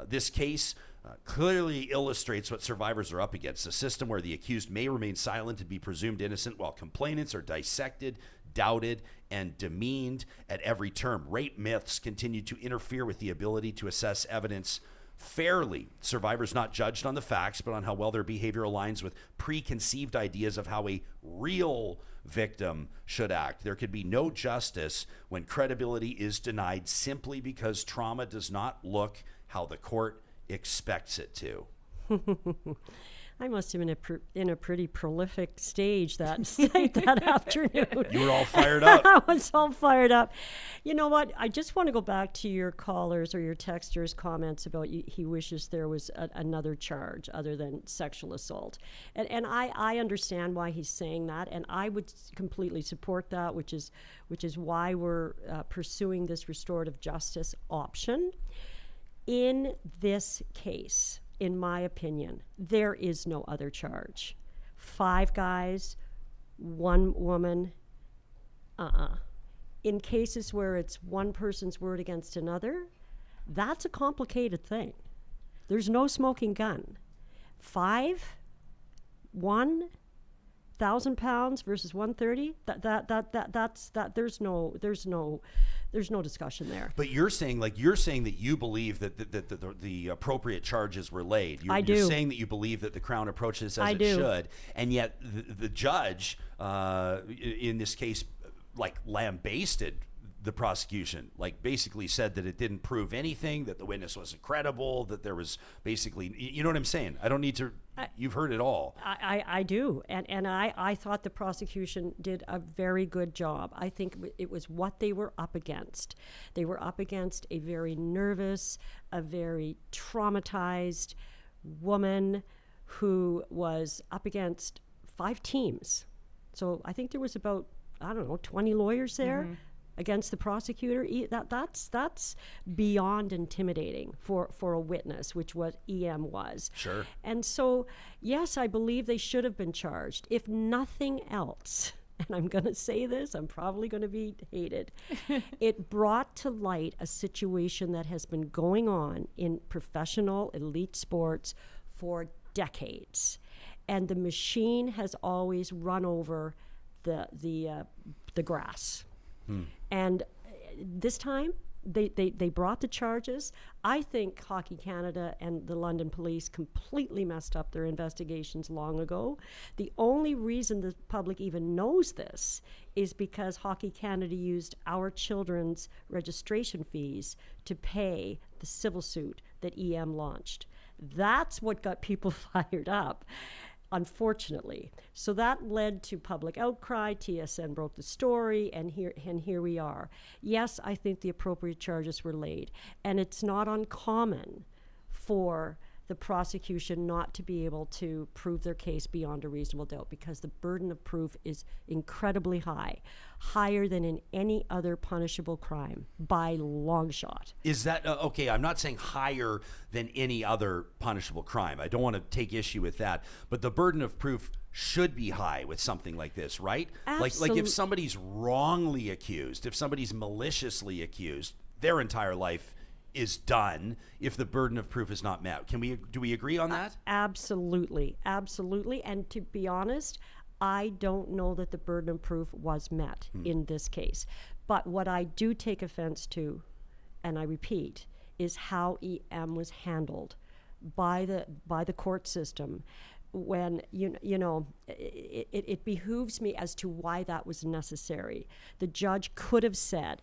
This case clearly illustrates what survivors are up against, a system where the accused may remain silent and be presumed innocent while complainants are dissected, doubted and demeaned at every turn. Rape myths continue to interfere with the ability to assess evidence fairly. Survivors not judged on the facts, but on how well their behavior aligns with preconceived ideas of how a real victim should act. There could be no justice when credibility is denied simply because trauma does not look how the court expects it to. I must have been in a pretty prolific stage that that afternoon. You were all fired up. I was all fired up. You know what? I just want to go back to your callers or your texters' comments about he wishes there was another charge other than sexual assault. And I understand why he's saying that, and I would completely support that, which is why we're pursuing this restorative justice option. In this case, in my opinion, there is no other charge. 5 guys, 1 woman, In cases where it's one person's word against another, that's a complicated thing. There's no smoking gun. 1,000 pounds versus 130. There's no discussion there. But you're saying that you believe that the appropriate charges were laid. I do. You're saying that you believe that the Crown approached this as it should, and yet the judge in this case lambasted the prosecution, basically said that it didn't prove anything, that the witness wasn't credible, that there was basically, you know what I'm saying? I don't need to, you've heard it all. I do. And I thought the prosecution did a very good job. I think it was what they were up against. They were up against a very nervous, a very traumatized woman who was up against 5 teams. So I think there was about, 20 lawyers there against the prosecutor. That's beyond intimidating for a witness, which what EM was. Sure. And so, yes, I believe they should have been charged. If nothing else, and I'm going to say this, I'm probably going to be hated, it brought to light a situation that has been going on in professional elite sports for decades. And the machine has always run over the grass. And this time they brought the charges. I think Hockey Canada and the London police completely messed up their investigations long ago. The only reason the public even knows this is because Hockey Canada used our children's registration fees to pay the civil suit that EM launched. That's what got people fired up, unfortunately. So that led to public outcry. TSN broke the story, and here we are. Yes, I think the appropriate charges were laid, and it's not uncommon for the prosecution not to be able to prove their case beyond a reasonable doubt, because the burden of proof is incredibly high, higher than in any other punishable crime by long shot. Is that okay? I'm not saying higher than any other punishable crime. I don't want to take issue with that, but the burden of proof should be high with something like this, right? Like if somebody's wrongly accused, if somebody's maliciously accused, their entire life is done if the burden of proof is not met. Do we agree on that? Absolutely. And to be honest, I don't know that the burden of proof was met in this case. But what I do take offense to, and I repeat, is how EM was handled by the court system. When it behooves me as to why that was necessary. The judge could have said,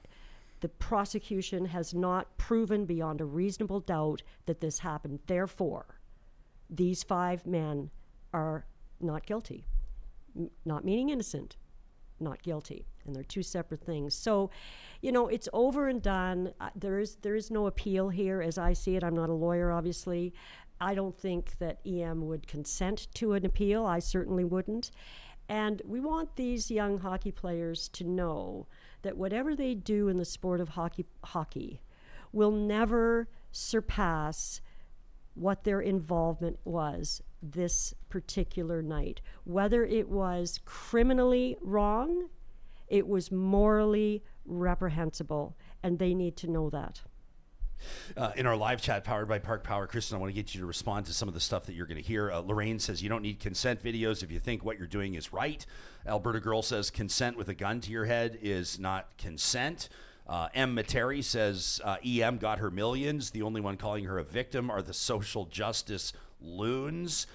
the prosecution has not proven beyond a reasonable doubt that this happened. Therefore, these 5 men are not guilty. Not meaning innocent, not guilty. And they're 2 separate things. So, it's over and done. There is no appeal here as I see it. I'm not a lawyer, obviously. I don't think that EM would consent to an appeal. I certainly wouldn't. And we want these young hockey players to know that whatever they do in the sport of hockey will never surpass what their involvement was this particular night. Whether it was criminally wrong, it was morally reprehensible, and they need to know that. In our live chat powered by Park Power, Kristin, I want to get you to respond to some of the stuff that you're going to hear. Lorraine says you don't need consent videos if you think what you're doing is right. Alberta Girl says consent with a gun to your head is not consent. M. Materi says EM got her millions. The only one calling her a victim are the social justice loons.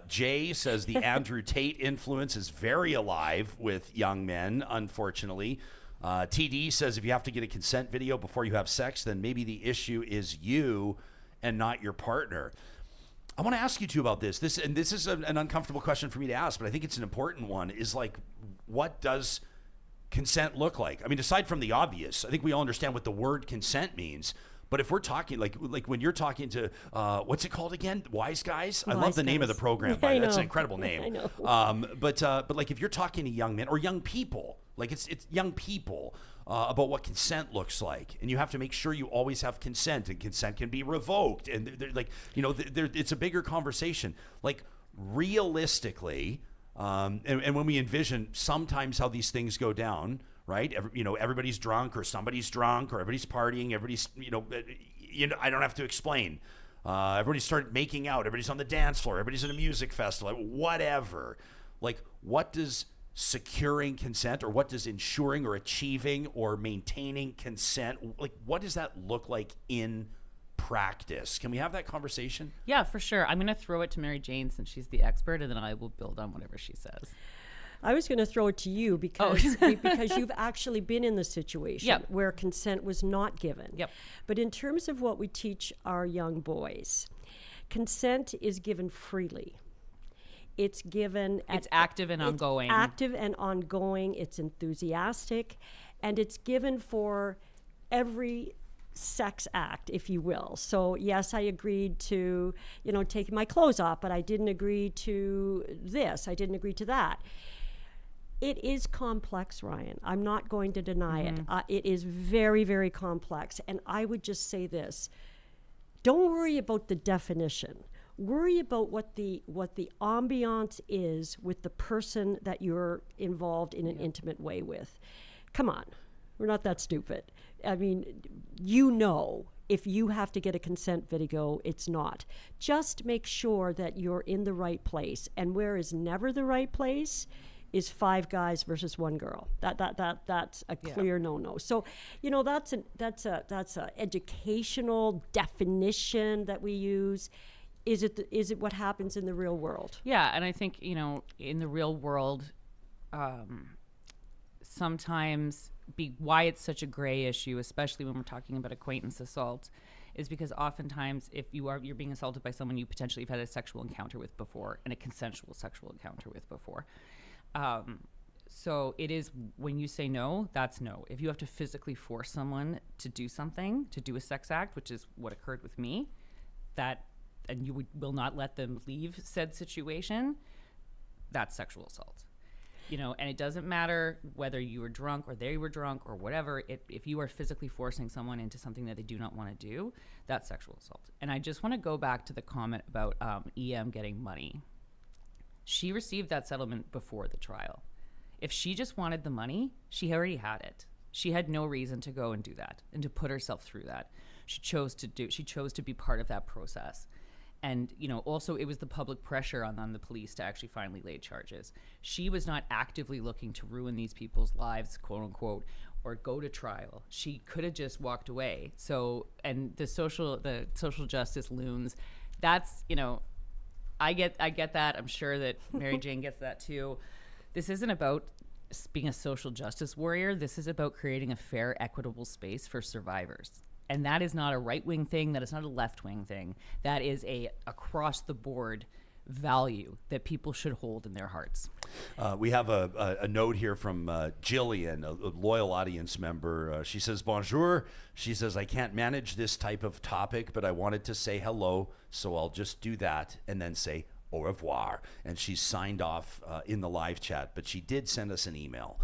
Jay says the Andrew Tate influence is very alive with young men, unfortunately. TD says if you have to get a consent video before you have sex, then maybe the issue is you and not your partner. I want to ask you too about this. This is an uncomfortable question for me to ask, but I think it's an important one, is like, what does consent look like? I mean, aside from the obvious, I think we all understand what the word consent means. But if we're talking, like when you're talking to, what's it called again? Wise Guys? I love the name of the program. I know. That's an incredible name. I know. But like if you're talking to young men or young people, like it's young people about what consent looks like, and you have to make sure you always have consent, and consent can be revoked, and they're like, it's a bigger conversation. Like realistically, and when we envision sometimes how these things go down, right? Everybody's drunk, or somebody's drunk, or everybody's partying. Everybody's, I don't have to explain. Everybody started making out. Everybody's on the dance floor. Everybody's at a music festival. Whatever. Like, what does securing consent, or what does ensuring or achieving or maintaining consent, like, what does that look like in practice? Can we have that conversation? Yeah, for sure. I'm going to throw it to Mary Jane since she's the expert, and then I will build on whatever she says. I was going to throw it to you because you've actually been in the situation where consent was not given. Yep. But in terms of what we teach our young boys, consent is given freely. It's given. It's active and ongoing. It's active and ongoing. It's enthusiastic, and it's given for every sex act, if you will. So yes, I agreed to, taking my clothes off, but I didn't agree to this. I didn't agree to that. It is complex, Ryan. I'm not going to deny it. It is very, very complex. And I would just say this: don't worry about the definition. Worry about what the ambiance is with the person that you're involved in an intimate way with. Come on, we're not that stupid. I mean, if you have to get a consent video, it's not. Just make sure that you're in the right place. And where is never the right place is 5 guys versus 1 girl. That's a clear no-no. So, that's a educational definition that we use. Is it what happens in the real world? Yeah, and I think, in the real world, sometimes why it's such a gray issue, especially when we're talking about acquaintance assault, is because oftentimes if you're being assaulted by someone you potentially have had a sexual encounter with before, and a consensual sexual encounter with before. So it is, when you say no, that's no. If you have to physically force someone to do something, to do a sex act, which is what occurred with me, and you will not let them leave said situation, that's sexual assault. And it doesn't matter whether you were drunk or they were drunk or whatever. If you are physically forcing someone into something that they do not want to do, that's sexual assault. And I just want to go back to the comment about EM getting money. She received that settlement before the trial. If she just wanted the money, she already had it. She had no reason to go and do that and to put herself through that. She chose to be part of that process. And, also it was the public pressure on the police to actually finally lay charges. She was not actively looking to ruin these people's lives, quote unquote, or go to trial. She could have just walked away. So, and the social justice loons, that's, I get that. I'm sure that Mary Jane gets that too. This isn't about being a social justice warrior. This is about creating a fair, equitable space for survivors. And that is not a right-wing thing. That is not a left-wing thing. That is a across-the-board value that people should hold in their hearts. We have a note here from Jillian, a loyal audience member. She says, bonjour. She says, I can't manage this type of topic, but I wanted to say hello, so I'll just do that and then say au revoir. And she's signed off in the live chat, but she did send us an email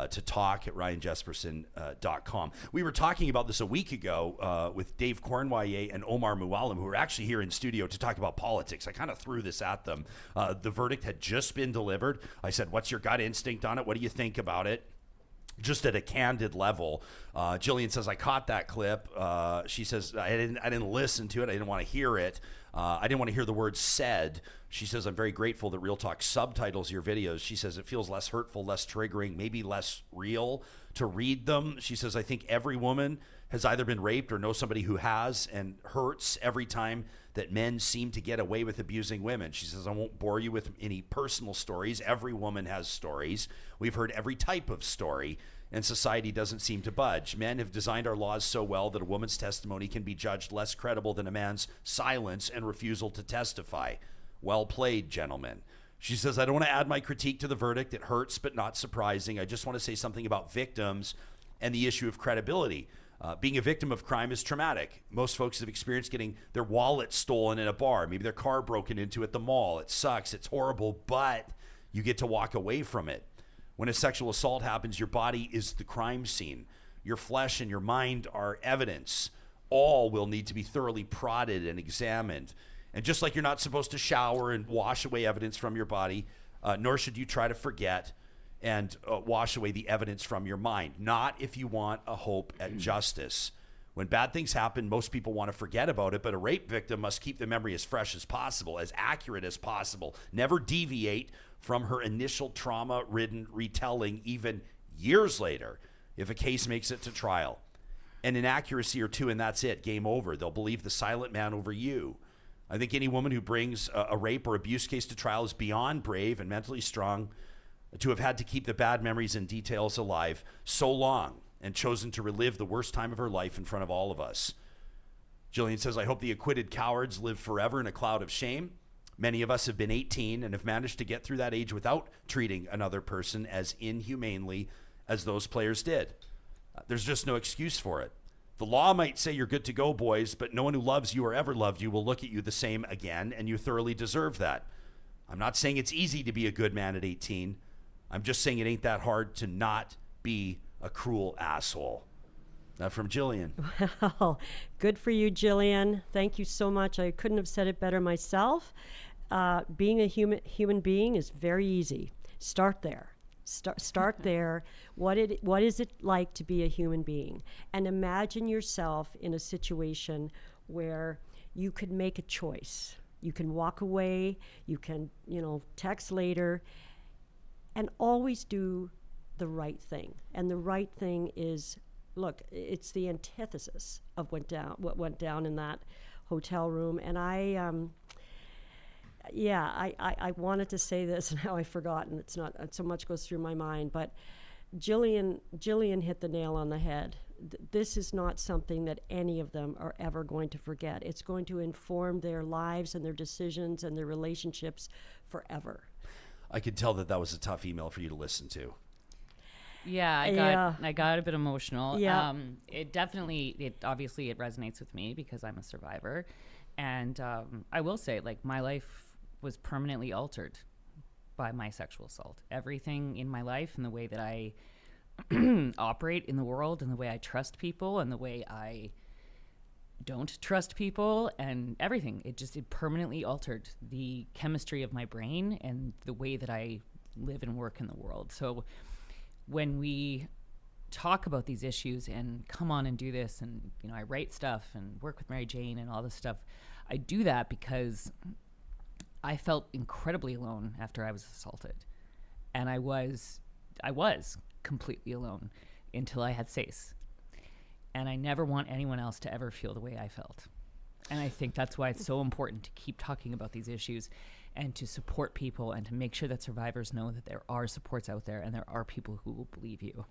to talk@ryanjespersen.com. We were talking about this a week ago with Dave Cornwallier and Omar Mualim, who are actually here in studio to talk about politics. I kind of threw this at them. The verdict had just been delivered. I said, what's your gut instinct on it? What do you think about it? just at a candid level. Jillian says, I caught that clip. She says, I didn't listen to it. I didn't want to hear it. I didn't want to hear the words said. She says, I'm very grateful that Real Talk subtitles your videos. She says, it feels less hurtful, less triggering, maybe less real to read them. She says, I think every woman has either been raped or knows somebody who has, and hurts every time that men seem to get away with abusing women. She says, I won't bore you with any personal stories. Every woman has stories. We've heard every type of story, and society doesn't seem to budge. Men have designed our laws so well that a woman's testimony can be judged less credible than a man's silence and refusal to testify. Well played, gentlemen. She says, I don't want to add my critique to the verdict. It hurts, but not surprising. I just want to say something about victims and the issue of credibility. Being a victim of crime is traumatic. Most folks have experienced getting their wallet stolen in a bar, maybe their car broken into at the mall. It sucks. It's horrible, but you get to walk away from it. When a sexual assault happens, your body is the crime scene. Your flesh and your mind are evidence. All will need to be thoroughly prodded and examined. And just like you're not supposed to shower and wash away evidence from your body, nor should you try to forget and wash away the evidence from your mind. Not if you want a hope at justice. When bad things happen, most people want to forget about it, but a rape victim must keep the memory as fresh as possible, as accurate as possible. Never deviate from her initial trauma-ridden retelling, even years later, if a case makes it to trial. An inaccuracy or two, and that's it. Game over. They'll believe the silent man over you. I think any woman who brings a rape or abuse case to trial is beyond brave and mentally strong to have had to keep the bad memories and details alive so long and chosen to relive the worst time of her life in front of all of us. Jillian says, I hope the acquitted cowards live forever in a cloud of shame. Many of us have been 18 and have managed to get through that age without treating another person as inhumanely as those players did. There's just no excuse for it. The law might say you're good to go, boys, but no one who loves you or ever loved you will look at you the same again, and you thoroughly deserve that. I'm not saying it's easy to be a good man at 18. I'm just saying it ain't that hard to not be a cruel asshole. That from Jillian. Well, good for you, Jillian. Thank you so much. I couldn't have said it better myself. Being a human being is very easy. Start there. Start there. What is it like to be a human being? And imagine yourself in a situation where you could make a choice. You can walk away. You can, text later, and always do the right thing. And the right thing is, look, it's the antithesis of what went down in that hotel room. And I wanted to say this, and now I've forgotten. It's not so much goes through my mind, but Jillian hit the nail on the head. This is not something that any of them are ever going to forget. It's going to inform their lives and their decisions and their relationships forever. I could tell that was a tough email for you to listen to. Yeah, I got a bit emotional. Yeah. It obviously resonates with me because I'm a survivor. And I will say, my life was permanently altered by my sexual assault. Everything in my life and the way that I operate in the world and the way I trust people and the way I don't trust people and everything. It permanently altered the chemistry of my brain and the way that I live and work in the world. So when we talk about these issues and come on and do this, and I write stuff and work with Mary Jane and all this stuff, I do that because I felt incredibly alone after I was assaulted, and I was completely alone until I had SACE, and I never want anyone else to ever feel the way I felt. And I think that's why it's so important to keep talking about these issues and to support people and to make sure that survivors know that there are supports out there and there are people who will believe you.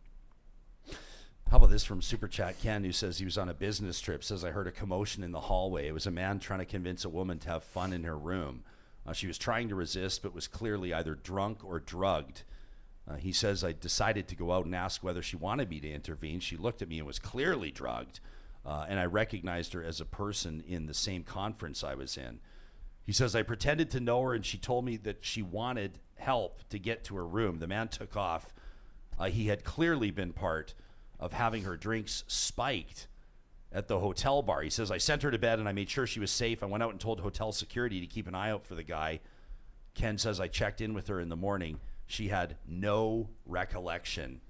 How about this from Super Chat Ken, who says he was on a business trip, says, I heard a commotion in the hallway. It was a man trying to convince a woman to have fun in her room. She was trying to resist, but was clearly either drunk or drugged. He says, I decided to go out and ask whether she wanted me to intervene. She looked at me and was clearly drugged, and I recognized her as a person in the same conference I was in. He says, I pretended to know her, and she told me that she wanted help to get to her room. The man took off. He had clearly been part of having her drinks spiked at the hotel bar. He says, I sent her to bed and I made sure she was safe. I went out and told hotel security to keep an eye out for the guy. Ken says, I checked in with her in the morning. She had no recollection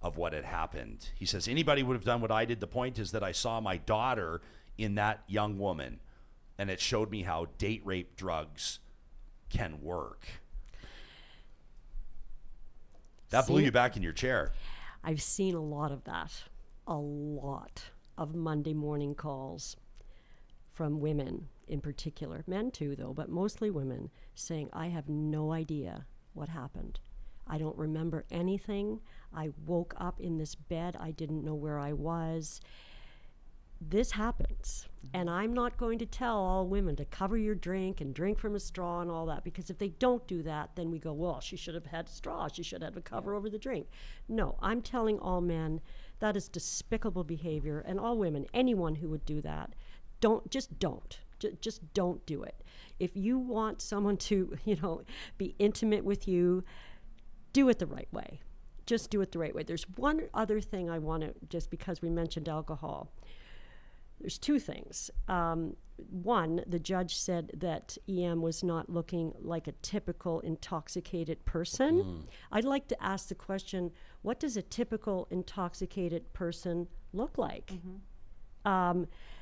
of what had happened. He says, anybody would have done what I did. The point is that I saw my daughter in that young woman, and it showed me how date rape drugs can work. That blew you back in your chair. I've seen a lot of that, a lot of Monday morning calls from women in particular, men too though, but mostly women, saying, I have no idea what happened. I don't remember anything. I woke up in this bed. I didn't know where I was. This happens. And I'm not going to tell all women to cover your drink and drink from a straw and all that, because if they don't do that, then we go, well, she should have had a straw. She should have a cover over the drink. No, I'm telling all men that is despicable behavior, and all women, anyone who would do that, just don't do it. If you want someone to, be intimate with you, do it the right way. Just do it the right way. There's one other thing I want to, just because we mentioned alcohol. There's two things. One, the judge said that EM was not looking like a typical intoxicated person. I'd like to ask the question, what does a typical intoxicated person look like?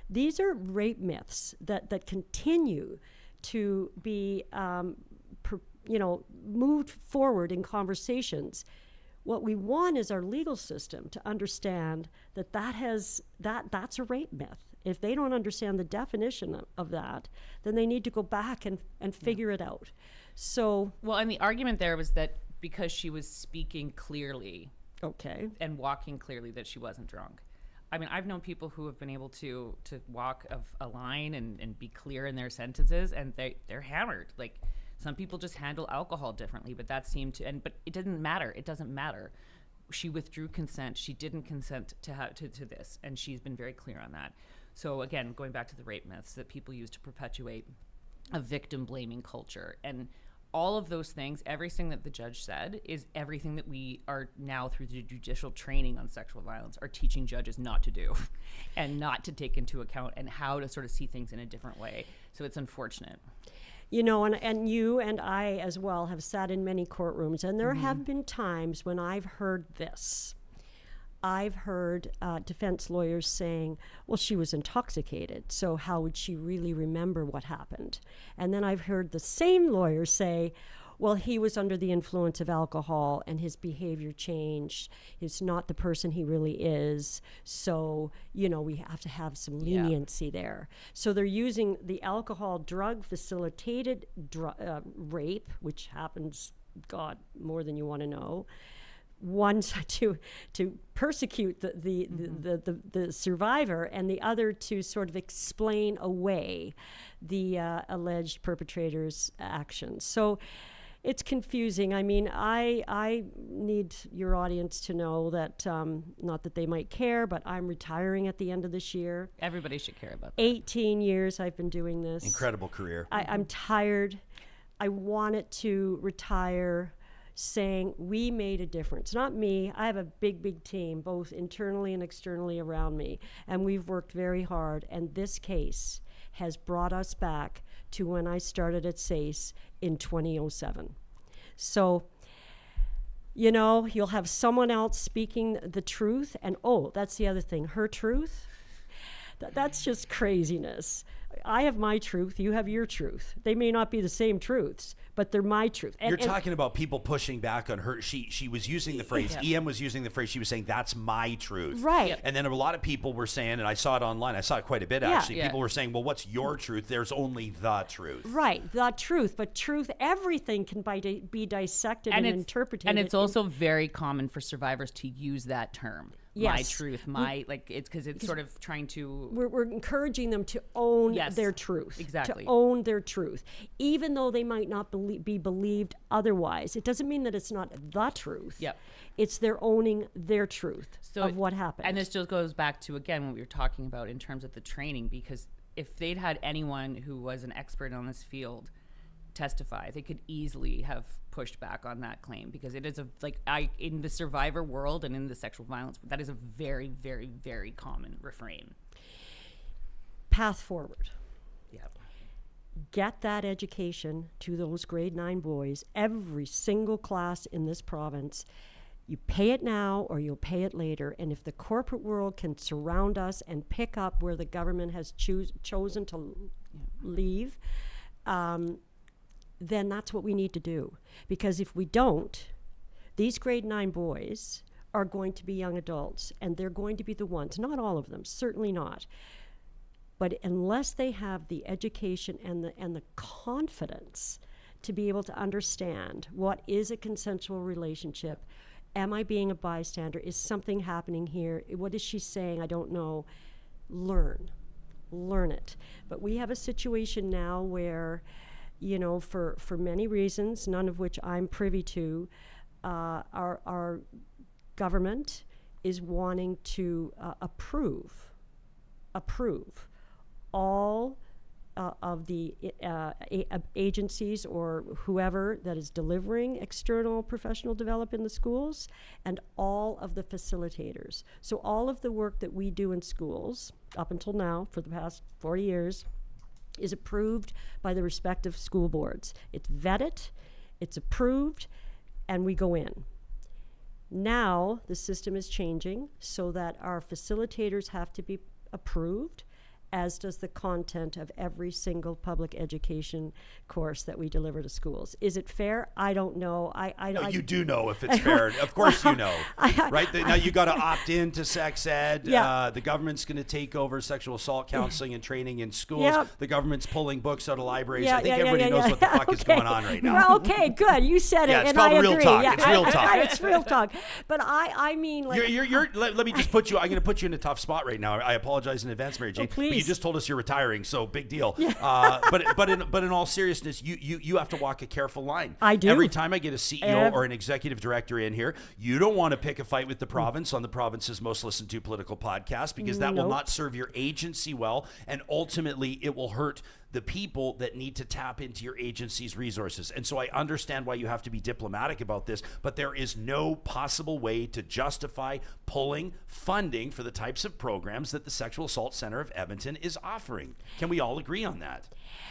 These are rape myths that continue to be moved forward in conversations. What we want is our legal system to understand that's a rape myth. If they don't understand the definition of that, then they need to go back and figure it out. So, well, and the argument there was that because she was speaking clearly, and walking clearly, that she wasn't drunk. I mean, I've known people who have been able to walk a line and be clear in their sentences, and they're hammered. Like, some people just handle alcohol differently, but that seemed to, but it didn't matter. It doesn't matter. She withdrew consent. She didn't consent to this, and she's been very clear on that. So again, going back to the rape myths that people use to perpetuate a victim-blaming culture, and all of those things, everything that the judge said is everything that we are now, through the judicial training on sexual violence, are teaching judges not to do and not to take into account, and how to sort of see things in a different way. So it's unfortunate. And you and I as well have sat in many courtrooms, and there have been times when I've heard this. I've heard defense lawyers saying, well, she was intoxicated, so how would she really remember what happened? And then I've heard the same lawyer say, well, he was under the influence of alcohol and his behavior changed. He's not the person he really is. So, we have to have some leniency there. So they're using the alcohol drug facilitated rape, which happens, God, more than you want to know. One to persecute the survivor, and the other to sort of explain away the alleged perpetrator's actions. So it's confusing. I mean, I need your audience to know that, not that they might care, but I'm retiring at the end of this year. Everybody should care about that. 18 years I've been doing this. Incredible career. I'm tired. I wanted to retire saying we made a difference. Not me. I have a big team, both internally and externally around me, and we've worked very hard, and this case has brought us back to when I started at SACE in 2007. So, you'll have someone else speaking the truth, and that's the other thing, her truth. That's just craziness. I have my truth, you have your truth. They may not be the same truths, but they're my truth. You're talking about people pushing back on her. She was using the phrase, EM was using the phrase, she was saying, that's my truth. Right. Yep. And then a lot of people were saying, and I saw it online, I saw it quite a bit actually, people were saying, well, what's your truth? There's only the truth. Right, the truth. But truth, everything can be dissected and interpreted. And it's also very common for survivors to use that term. Yes. My truth, it's because it's sort of trying to... We're encouraging them to own their truth. Exactly. To own their truth. Even though they might not be believed otherwise. It doesn't mean that it's not the truth. Yep. It's their owning their truth of what happened. And this just goes back to, again, what we were talking about in terms of the training, because if they'd had anyone who was an expert on this field testify, they could easily have pushed back on that claim, because it is in the survivor world and in the sexual violence, that is a very, very, very common refrain. Path forward. Yep. Get that education to those grade 9 boys, every single class in this province. You pay it now or you'll pay it later. And if the corporate world can surround us and pick up where the government has chosen to leave, then that's what we need to do. Because if we don't, these grade 9 boys are going to be young adults, and they're going to be the ones, not all of them, certainly not, but unless they have the education and the confidence to be able to understand what is a consensual relationship, am I being a bystander, is something happening here, what is she saying, I don't know, learn it. But we have a situation now where, you know, for many reasons, none of which I'm privy to, our government is wanting to approve all of the agencies or whoever that is delivering external professional development in the schools, and all of the facilitators. So all of the work that we do in schools up until now for the past 40 years is approved by the respective school boards. It's vetted, it's approved, and we go in. Now the system is changing so that our facilitators have to be approved, as does the content of every single public education course that we deliver to schools. Is it fair? I don't know. You do know if it's fair. Of course you know, right? Now you got to opt into sex ed. Yeah. The government's going to take over sexual assault counseling and training in schools. Yep. The government's pulling books out of libraries. Yeah, I think everybody knows what the fuck is going on right now. Well, okay, good. You said Yeah, it, it's and called I real agree. talk. Yeah, It's real talk. It's real talk. But I mean, like, let me just put you. I'm going to put you in a tough spot right now. I apologize in advance, Mary Jane. please. But you just told us you're retiring, so big deal. But in all seriousness, you have to walk a careful line. I do. Every time I get a CEO or an executive director in here, you don't want to pick a fight with the province on the province's most listened to political podcast, because that will not serve your agency well, and ultimately it will hurt the people that need to tap into your agency's resources. And so I understand why you have to be diplomatic about this, but there is no possible way to justify pulling funding for the types of programs that the Sexual Assault Center of Edmonton is offering. Can we all agree on that?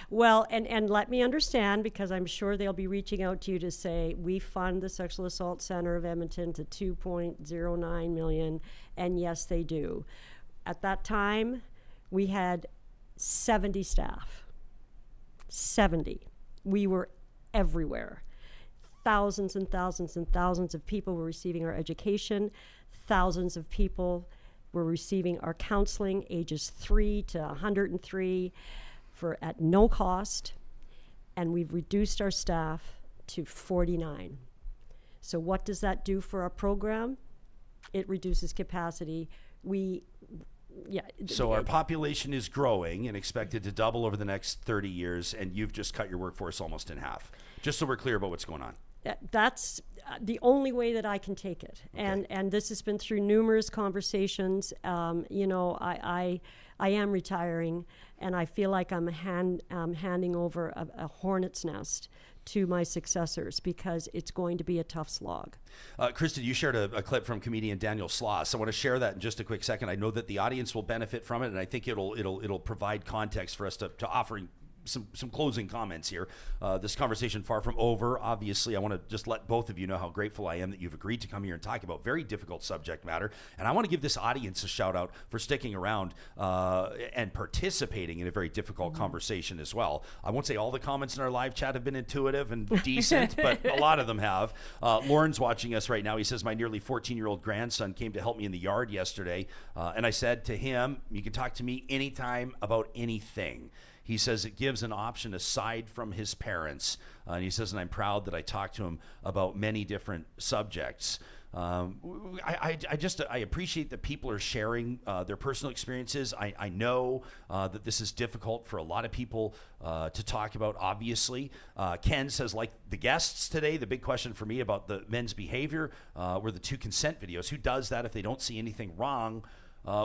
well, and let me understand, because I'm sure they'll be reaching out to you to say, we fund the Sexual Assault Center of Edmonton to $2.09 million, and yes, they do. At that time, we had 70 staff. 70. We were everywhere. Thousands and thousands and thousands of people were receiving our education. Thousands of people were receiving our counseling, ages 3 to 103, at no cost. And we've reduced our staff to 49. So what does that do for our program? It reduces capacity. So our population is growing and expected to double over the next 30 years, and you've just cut your workforce almost in half. Just so we're clear about what's going on. That's the only way that I can take it. Okay. And this has been through numerous conversations. You know, I am retiring, and I feel like I'm handing over a hornet's nest to my successors, because it's going to be a tough slog. Kristin, you shared a clip from comedian Daniel Sloss. I want to share that in just a quick second. I know that the audience will benefit from it, and I think it'll provide context for us to offer some closing comments here. This conversation far from over. Obviously, I want to just let both of you know how grateful I am that you've agreed to come here and talk about very difficult subject matter. And I want to give this audience a shout out for sticking around and participating in a very difficult conversation as well. I won't say all the comments in our live chat have been intuitive and decent, but a lot of them have. Lauren's watching us right now. He says, my nearly 14-year-old grandson came to help me in the yard yesterday. And I said to him, you can talk to me anytime about anything. He says it gives an option aside from his parents. And he says, and I'm proud that I talked to him about many different subjects. I appreciate that people are sharing their personal experiences. I know that this is difficult for a lot of people to talk about, obviously. Ken says, like the guests today, the big question for me about the men's behavior were the 2 consent videos. Who does that if they don't see anything wrong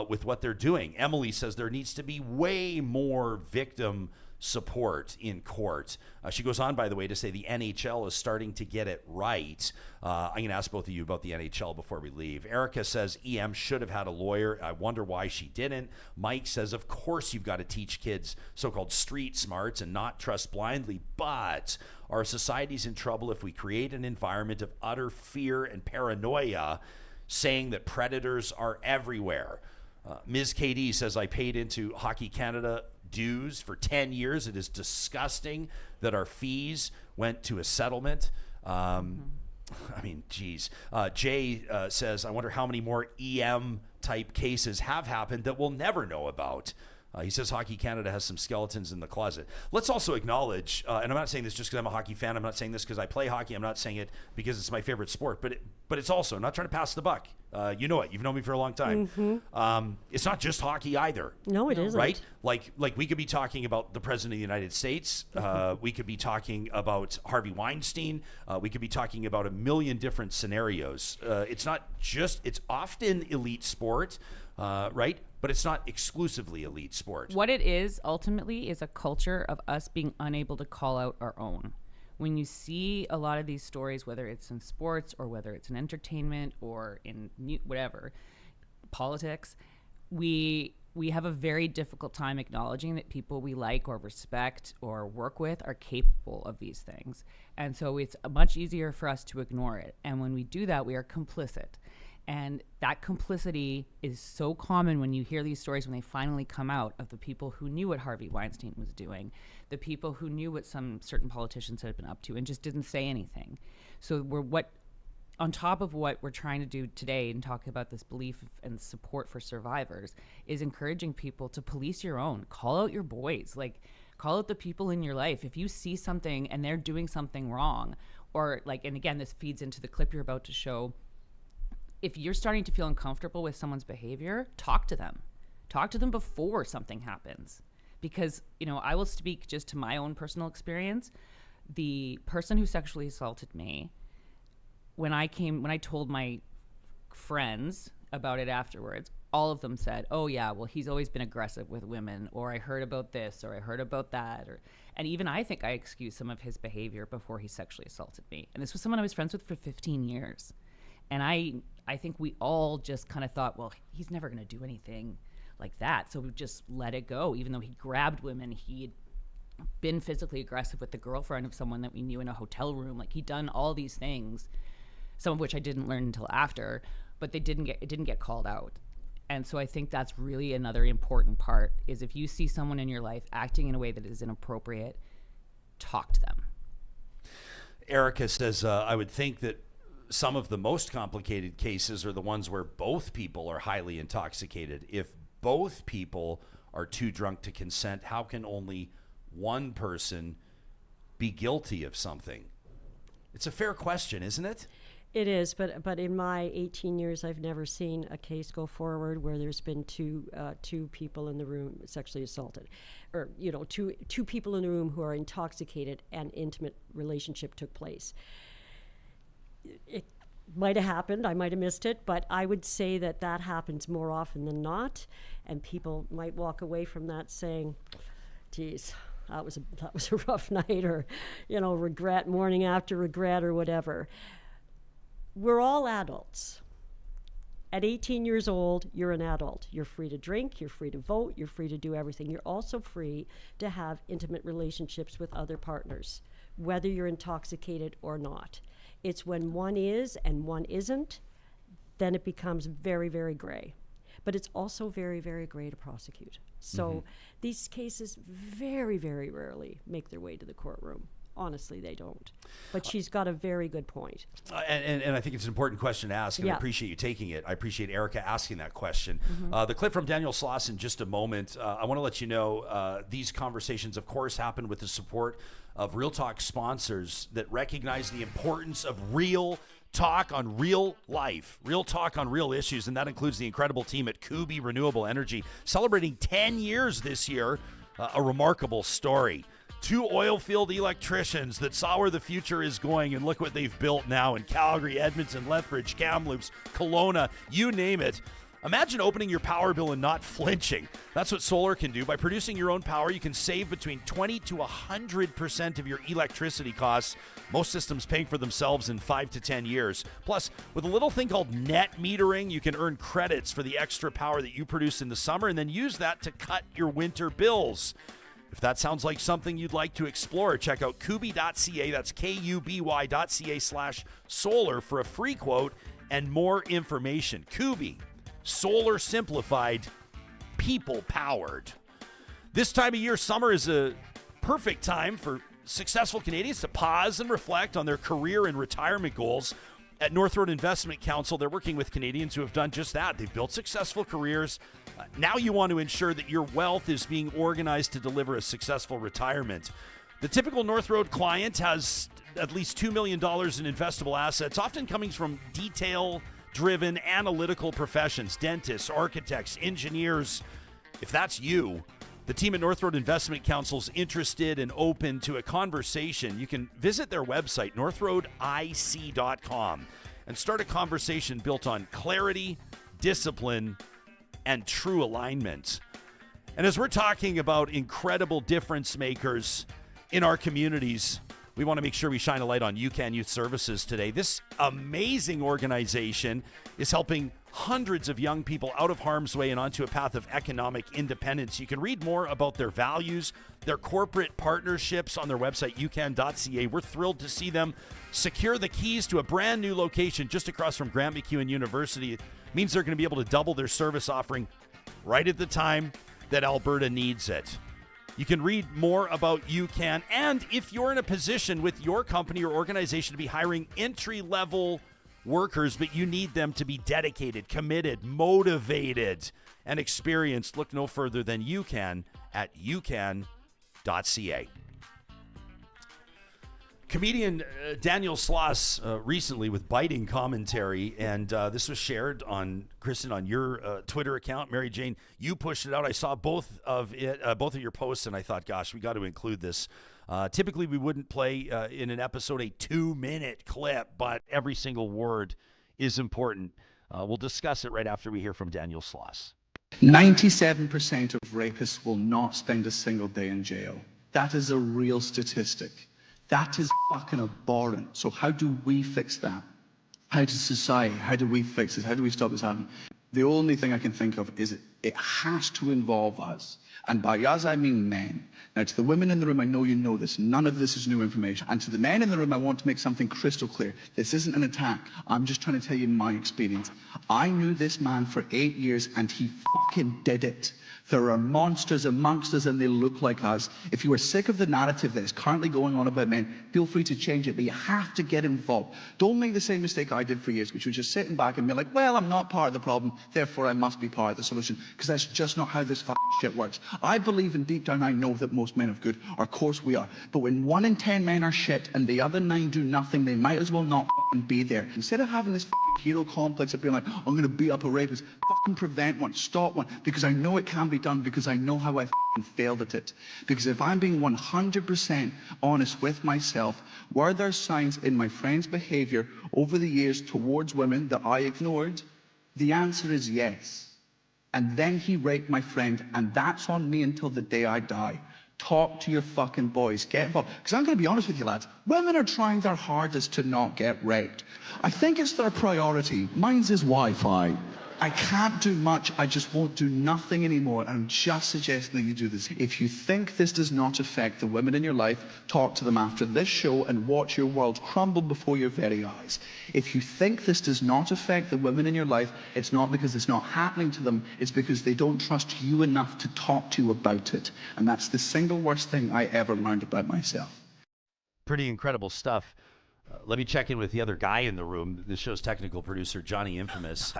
with what they're doing. Emily says there needs to be way more victim support in court. She goes on, by the way, to say the NHL is starting to get it right. I'm going to ask both of you about the NHL before we leave. Erica says EM should have had a lawyer. I wonder why she didn't. Mike says, of course you've got to teach kids so-called street smarts and not trust blindly, but our society's in trouble if we create an environment of utter fear and paranoia, saying that predators are everywhere. Ms. KD says, I paid into Hockey Canada dues for 10 years. It is disgusting that our fees went to a settlement. I mean, geez. Jay says, I wonder how many more EM type cases have happened that we'll never know about. He says Hockey Canada has some skeletons in the closet. Let's also acknowledge, and I'm not saying this just because I'm a hockey fan. I'm not saying this because I play hockey. I'm not saying it because it's my favorite sport. But it's also, I'm not trying to pass the buck. You know it. You've known me for a long time. It's not just hockey either. No, it isn't. Right? Like we could be talking about the President of the United States. We could be talking about Harvey Weinstein. We could be talking about a million different scenarios. It's not just, it's often elite sport, right? But it's not exclusively elite sport. What it is ultimately is a culture of us being unable to call out our own. When you see a lot of these stories, whether it's in sports or whether it's in entertainment or in whatever, politics, we have a very difficult time acknowledging that people we like or respect or work with are capable of these things. And so it's much easier for us to ignore it. And when we do that, we are complicit. And that complicity is so common when you hear these stories when they finally come out of the people who knew what Harvey Weinstein was doing, the people who knew what some certain politicians had been up to and just didn't say anything. So on top of what we're trying to do today and talk about this belief and support for survivors is encouraging people to police your own, call out your boys, like call out the people in your life. If you see something and they're doing something wrong, or like, and again, this feeds into the clip you're about to show, if you're starting to feel uncomfortable with someone's behavior, talk to them. Talk to them before something happens. Because, I will speak just to my own personal experience. The person who sexually assaulted me, when I told my friends about it afterwards, all of them said, oh yeah, well, he's always been aggressive with women, or I heard about this, or I heard about that. And even I think I excused some of his behavior before he sexually assaulted me. And this was someone I was friends with for 15 years. And I think we all just kind of thought, well, he's never going to do anything like that. So we just let it go. Even though he grabbed women, he'd been physically aggressive with the girlfriend of someone that we knew in a hotel room. Like he'd done all these things, some of which I didn't learn until after, but it didn't get called out. And so I think that's really another important part is if you see someone in your life acting in a way that is inappropriate, talk to them. Erica says, I would think that some of the most complicated cases are the ones where both people are highly intoxicated. If both people are too drunk to consent, how can only one person be guilty of something? It's a fair question, isn't it? It is, but in my 18 years, I've never seen a case go forward where there's been two people in the room sexually assaulted, or two people in the room who are intoxicated and intimate relationship took place. It might have happened, I might have missed it, but I would say that happens more often than not, and people might walk away from that saying, geez, that was a rough night, or regret, morning after regret, or whatever. We're all adults. At 18 years old, you're an adult. You're free to drink, you're free to vote, you're free to do everything. You're also free to have intimate relationships with other partners, whether you're intoxicated or not. It's when one is and one isn't, then it becomes very, very gray. But it's also very, very gray to prosecute. So these cases very, very rarely make their way to the courtroom. Honestly, they don't. But she's got a very good point. And I think it's an important question to ask, and I appreciate you taking it. I appreciate Erica asking that question. The clip from Daniel Sloss in just a moment. I want to let you know these conversations, of course, happen with the support of Real Talk sponsors that recognize the importance of real talk on real life, real talk on real issues, and that includes the incredible team at Kubi Renewable Energy, celebrating 10 years this year, a remarkable story. Two oil-field electricians that saw where the future is going, and look what they've built now in Calgary, Edmonton, Lethbridge, Kamloops, Kelowna, you name it. Imagine opening your power bill and not flinching. That's what solar can do. By producing your own power, you can save between 20 to 100% of your electricity costs. Most systems paying for themselves in 5 to 10 years. Plus, with a little thing called net metering, you can earn credits for the extra power that you produce in the summer and then use that to cut your winter bills. If that sounds like something you'd like to explore, check out kuby.ca. That's kuby.ca/solar for a free quote and more information. Kuby, solar simplified, people powered. This time of year, summer is a perfect time for successful Canadians to pause and reflect on their career and retirement goals. At North Road Investment Council, they're working with Canadians who have done just that. They've built successful careers. Now you want to ensure that your wealth is being organized to deliver a successful retirement. The typical North Road client has at least $2 million in investable assets, often coming from detail-driven analytical professions, dentists, architects, engineers. If that's you, the team at North Road Investment Council is interested and open to a conversation. You can visit their website, northroadic.com, and start a conversation built on clarity, discipline, and true alignment. And as we're talking about incredible difference makers in our communities, we want to make sure we shine a light on UCAN Youth Services today. This amazing organization is helping hundreds of young people out of harm's way and onto a path of economic independence. You can read more about their values, their corporate partnerships on their website, ucan.ca. We're thrilled to see them secure the keys to a brand new location just across from Grant MacEwan University. It means they're going to be able to double their service offering right at the time that Alberta needs it. You can read more about UCAN, and if you're in a position with your company or organization to be hiring entry-level workers, but you need them to be dedicated, committed, motivated, and experienced, look no further than UCAN at ucan.ca. Comedian Daniel Sloss recently with biting commentary, and this was shared on Kristin on your Twitter account. Mary Jane, you pushed it out. I saw both of your posts, and I thought, gosh, we got to include this. Typically, we wouldn't play in an episode a 2-minute clip, but every single word is important. We'll discuss it right after we hear from Daniel Sloss. 97% of rapists will not spend a single day in jail. That is a real statistic. That is fucking abhorrent. So how do we fix that? How does society, how do we fix this? How do we stop this happening? The only thing I can think of is it has to involve us. And by us, I mean men. Now, to the women in the room, I know you know this. None of this is new information. And to the men in the room, I want to make something crystal clear. This isn't an attack. I'm just trying to tell you my experience. I knew this man for 8 years, and he fucking did it. There are monsters amongst us, and they look like us. If you are sick of the narrative that is currently going on about men, feel free to change it, but you have to get involved. Don't make the same mistake I did for years, which was just sitting back and be like, well, I'm not part of the problem, therefore I must be part of the solution, because that's just not how this fucking shit works. I believe, and deep down I know that most men are good. Of course we are. But when 1 in 10 men are shit and the other 9 do nothing, they might as well not fucking be there. Instead of having this hero complex of being like, I'm going to beat up a rapist, fucking prevent one, stop one, because I know it can be done, because I know how I failed at it. Because if I'm being 100% honest with myself, were there signs in my friend's behavior over the years towards women that I ignored? The answer is yes. And then he raped my friend, and that's on me until the day I die. Talk to your fucking boys. Get involved. Because I'm going to be honest with you, lads. Women are trying their hardest to not get raped. I think it's their priority. Mine's is Wi-Fi. I can't do much. I just won't do nothing anymore. I'm just suggesting that you do this. If you think this does not affect the women in your life, talk to them after this show and watch your world crumble before your very eyes. If you think this does not affect the women in your life, it's not because it's not happening to them. It's because they don't trust you enough to talk to you about it. And that's the single worst thing I ever learned about myself. Pretty incredible stuff. Let me check in with the other guy in the room, the show's technical producer, Johnny Infamous.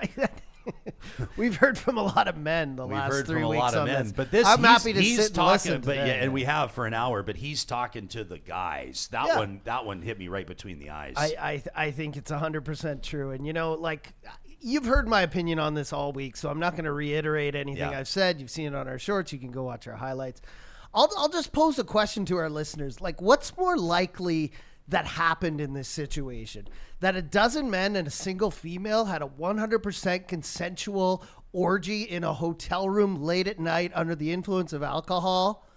We've heard from a lot of men the last 3 weeks on this. But this, I'm happy to he's sit and talking, listen but today. yeah, and we have for an hour. But he's talking to the guys. That one hit me right between the eyes. I think it's 100% true. And, you know, like, you've heard my opinion on this all week, so I'm not going to reiterate anything I've said. You've seen it on our shorts. You can go watch our highlights. I'll just pose a question to our listeners. Like, what's more likely that happened in this situation? That a dozen men and a single female had a 100% consensual, orgy in a hotel room late at night under the influence of alcohol,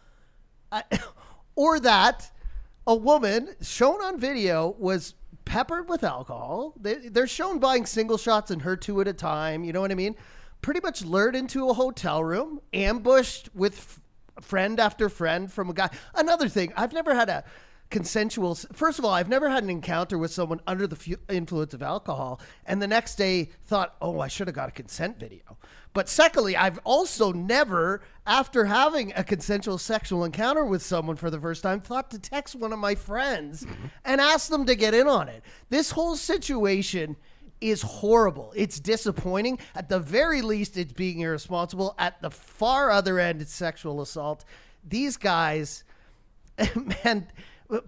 or that a woman shown on video was peppered with alcohol. They're shown buying single shots and her 2 at a time. You know what I mean? Pretty much lured into a hotel room, ambushed with friend after friend from a guy. Another thing, I've never had a consensual. First of all, I've never had an encounter with someone under the influence of alcohol and the next day thought, oh, I should have got a consent video. But secondly, I've also never, after having a consensual sexual encounter with someone for the first time, thought to text one of my friends and ask them to get in on it. This whole situation is horrible. It's disappointing. At the very least, it's being irresponsible. At the far other end, it's sexual assault. These guys, man,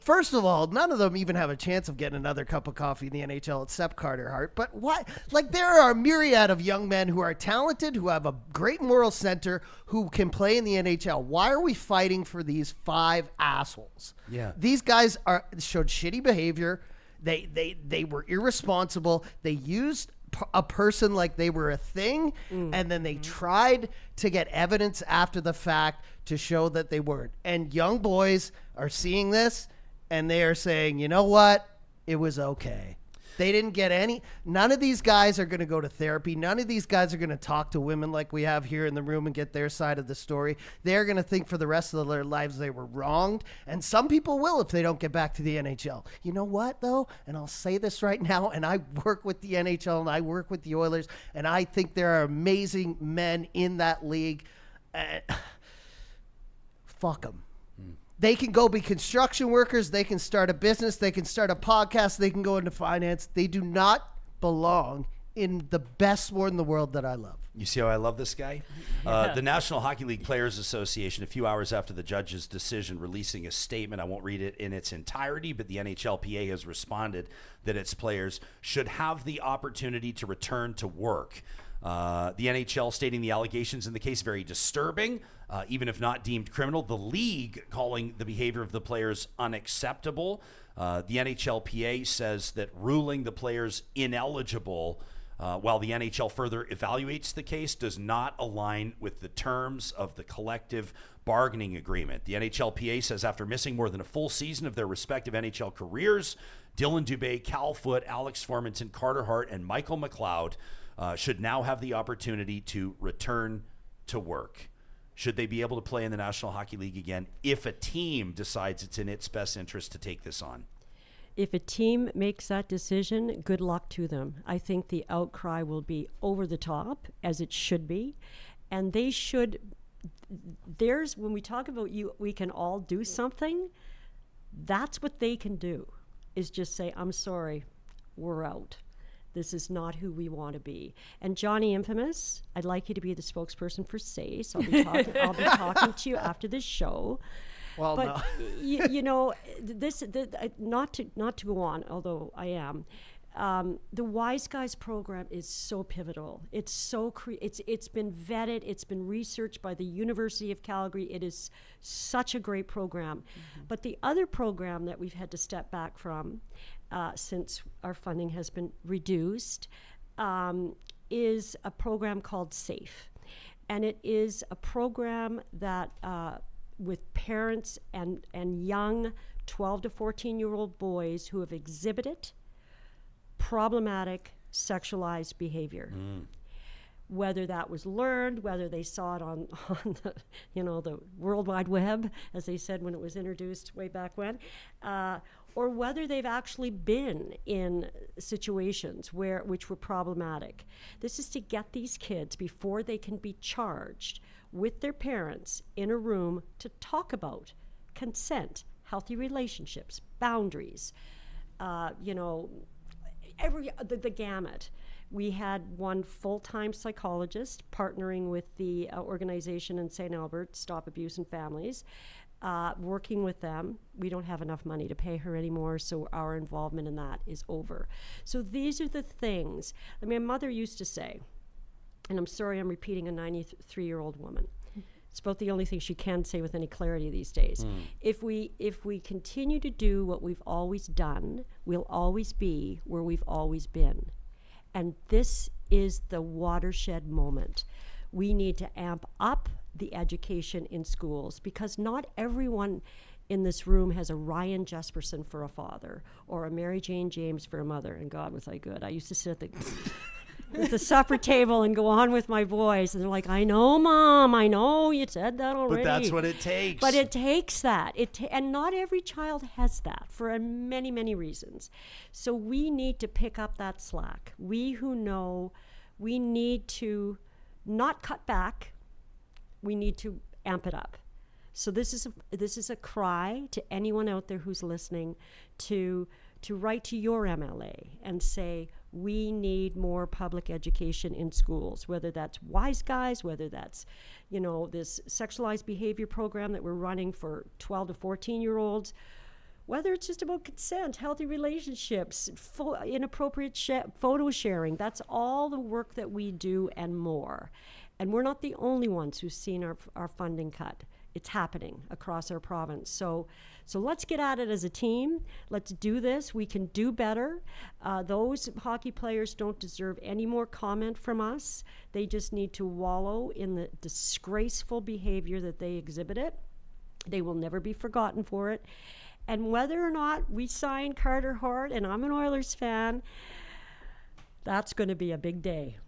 first of all, none of them even have a chance of getting another cup of coffee in the NHL except Carter Hart. But why? Like, there are a myriad of young men who are talented, who have a great moral center, who can play in the NHL. Why are we fighting for these 5 assholes? Yeah. These guys showed shitty behavior. They were irresponsible. They used a person like they were a thing, and then they tried to get evidence after the fact to show that they weren't. And young boys are seeing this, and they are saying, you know what? It was okay. They didn't get any. None of these guys are going to go to therapy. None of these guys are going to talk to women like we have here in the room and get their side of the story. They're going to think for the rest of their lives they were wronged. And some people will if they don't get back to the NHL. You know what, though? And I'll say this right now, and I work with the NHL and I work with the Oilers, and I think there are amazing men in that league. Fuck them. They can go be construction workers. They can start a business. They can start a podcast. They can go into finance. They do not belong in the best sport in the world that I love. You see how I love this guy? The National Hockey League Players Association, a few hours after the judge's decision, releasing a statement. I won't read it in its entirety, but the NHLPA has responded that its players should have the opportunity to return to work. The NHL stating the allegations in the case very disturbing, even if not deemed criminal. The league calling the behavior of the players unacceptable. The NHLPA says that ruling the players ineligible while the NHL further evaluates the case does not align with the terms of the collective bargaining agreement. The NHLPA says after missing more than a full season of their respective NHL careers, Dylan Dubé, Cal Foote, Alex Formanton, Carter Hart, and Michael McLeod should now have the opportunity to return to work. Should they be able to play in the National Hockey League again if a team decides it's in its best interest to take this on? If a team makes that decision, good luck to them. I think the outcry will be over the top, as it should be. And they should, when we talk about we can all do something, that's what they can do, is just say, I'm sorry, we're out. This is not who we want to be. And Johnny Infamous, I'd like you to be the spokesperson for SACE. I'll be talking to you after this show. Well, but no. you know, not to go on, although I am. The Wise Guys program is so pivotal. It's so it's been vetted. It's been researched by the University of Calgary. It is such a great program. Mm-hmm. But the other program that we've had to step back from, since our funding has been reduced, is a program called SAFE, and it is a program that with parents and young 12 to 14-year-old boys who have exhibited problematic sexualized behavior. Whether that was learned, whether they saw it on the, the World Wide Web, as they said when it was introduced way back when, or whether they've actually been in situations which were problematic. This is to get these kids, before they can be charged, with their parents in a room to talk about consent, healthy relationships, boundaries, the gamut. We had one full-time psychologist partnering with the organization in St. Albert, Stop Abuse in Families, working with them. We don't have enough money to pay her anymore, so our involvement in that is over. So these are the things. I mean, my mother used to say, and I'm sorry I'm repeating a 93-year-old woman, it's about the only thing she can say with any clarity these days. If we continue to do what we've always done, we'll always be where we've always been. And this is the watershed moment. We need to amp up the education in schools, because not everyone in this room has a Ryan Jespersen for a father or a Mary Jane James for a mother. And God, was I good. I used to sit at the supper table and go on with my boys, and they're like, I know, Mom, I know you said that already. But that's what it takes. But it takes that. And not every child has that for many, many reasons. So we need to pick up that slack. We who know, we need to not cut back. We need to amp it up. So this is a cry to anyone out there who's listening to write to your MLA and say, we need more public education in schools, whether that's Wise Guys, whether that's, this sexualized behavior program that we're running for 12 to 14-year-olds, whether it's just about consent, healthy relationships, inappropriate photo sharing. That's all the work that we do and more. And we're not the only ones who've seen our funding cut. It's happening across our province. So let's get at it as a team. Let's do this. We can do better. Those hockey players don't deserve any more comment from us. They just need to wallow in the disgraceful behavior that they exhibited. They will never be forgotten for it. And whether or not we sign Carter Hart, and I'm an Oilers fan, that's going to be a big day.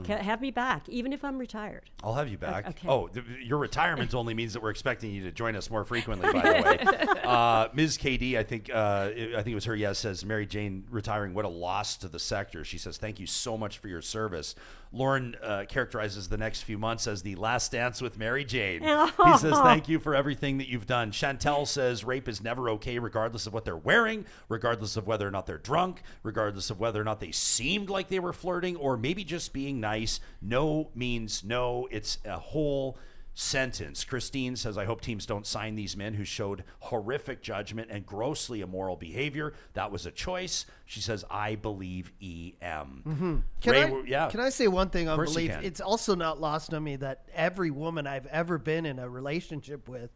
Have me back, even if I'm retired. I'll have you back. Okay. Oh, your retirement only means that we're expecting you to join us more frequently, by the way. Ms. KD, I think it was her, says, Mary Jane retiring, what a loss to the sector. She says, thank you so much for your service. Lauren characterizes the next few months as the last dance with Mary Jane. He says, thank you for everything that you've done. Chantel says, rape is never okay, regardless of what they're wearing, regardless of whether or not they're drunk, regardless of whether or not they seemed like they were flirting, or maybe just being nice. No means no. It's a whole sentence. Christine says, I hope teams don't sign these men who showed horrific judgment and grossly immoral behavior. That was a choice. She says, I believe EM. Can I say one thing on course you belief? can. It's also not lost on me that every woman I've ever been in a relationship with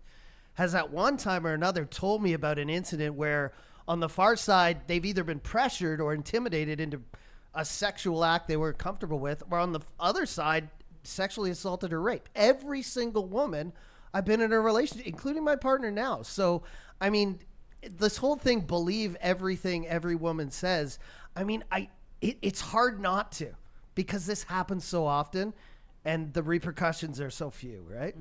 has at one time or another told me about an incident where on the far side, they've either been pressured or intimidated into a sexual act they weren't comfortable with, or on the other side, sexually assaulted or raped. Every single woman I've been in a relationship, including my partner now. So, I mean, this whole thing, believe everything every woman says. I mean, it's hard not to, because this happens so often and the repercussions are so few, right?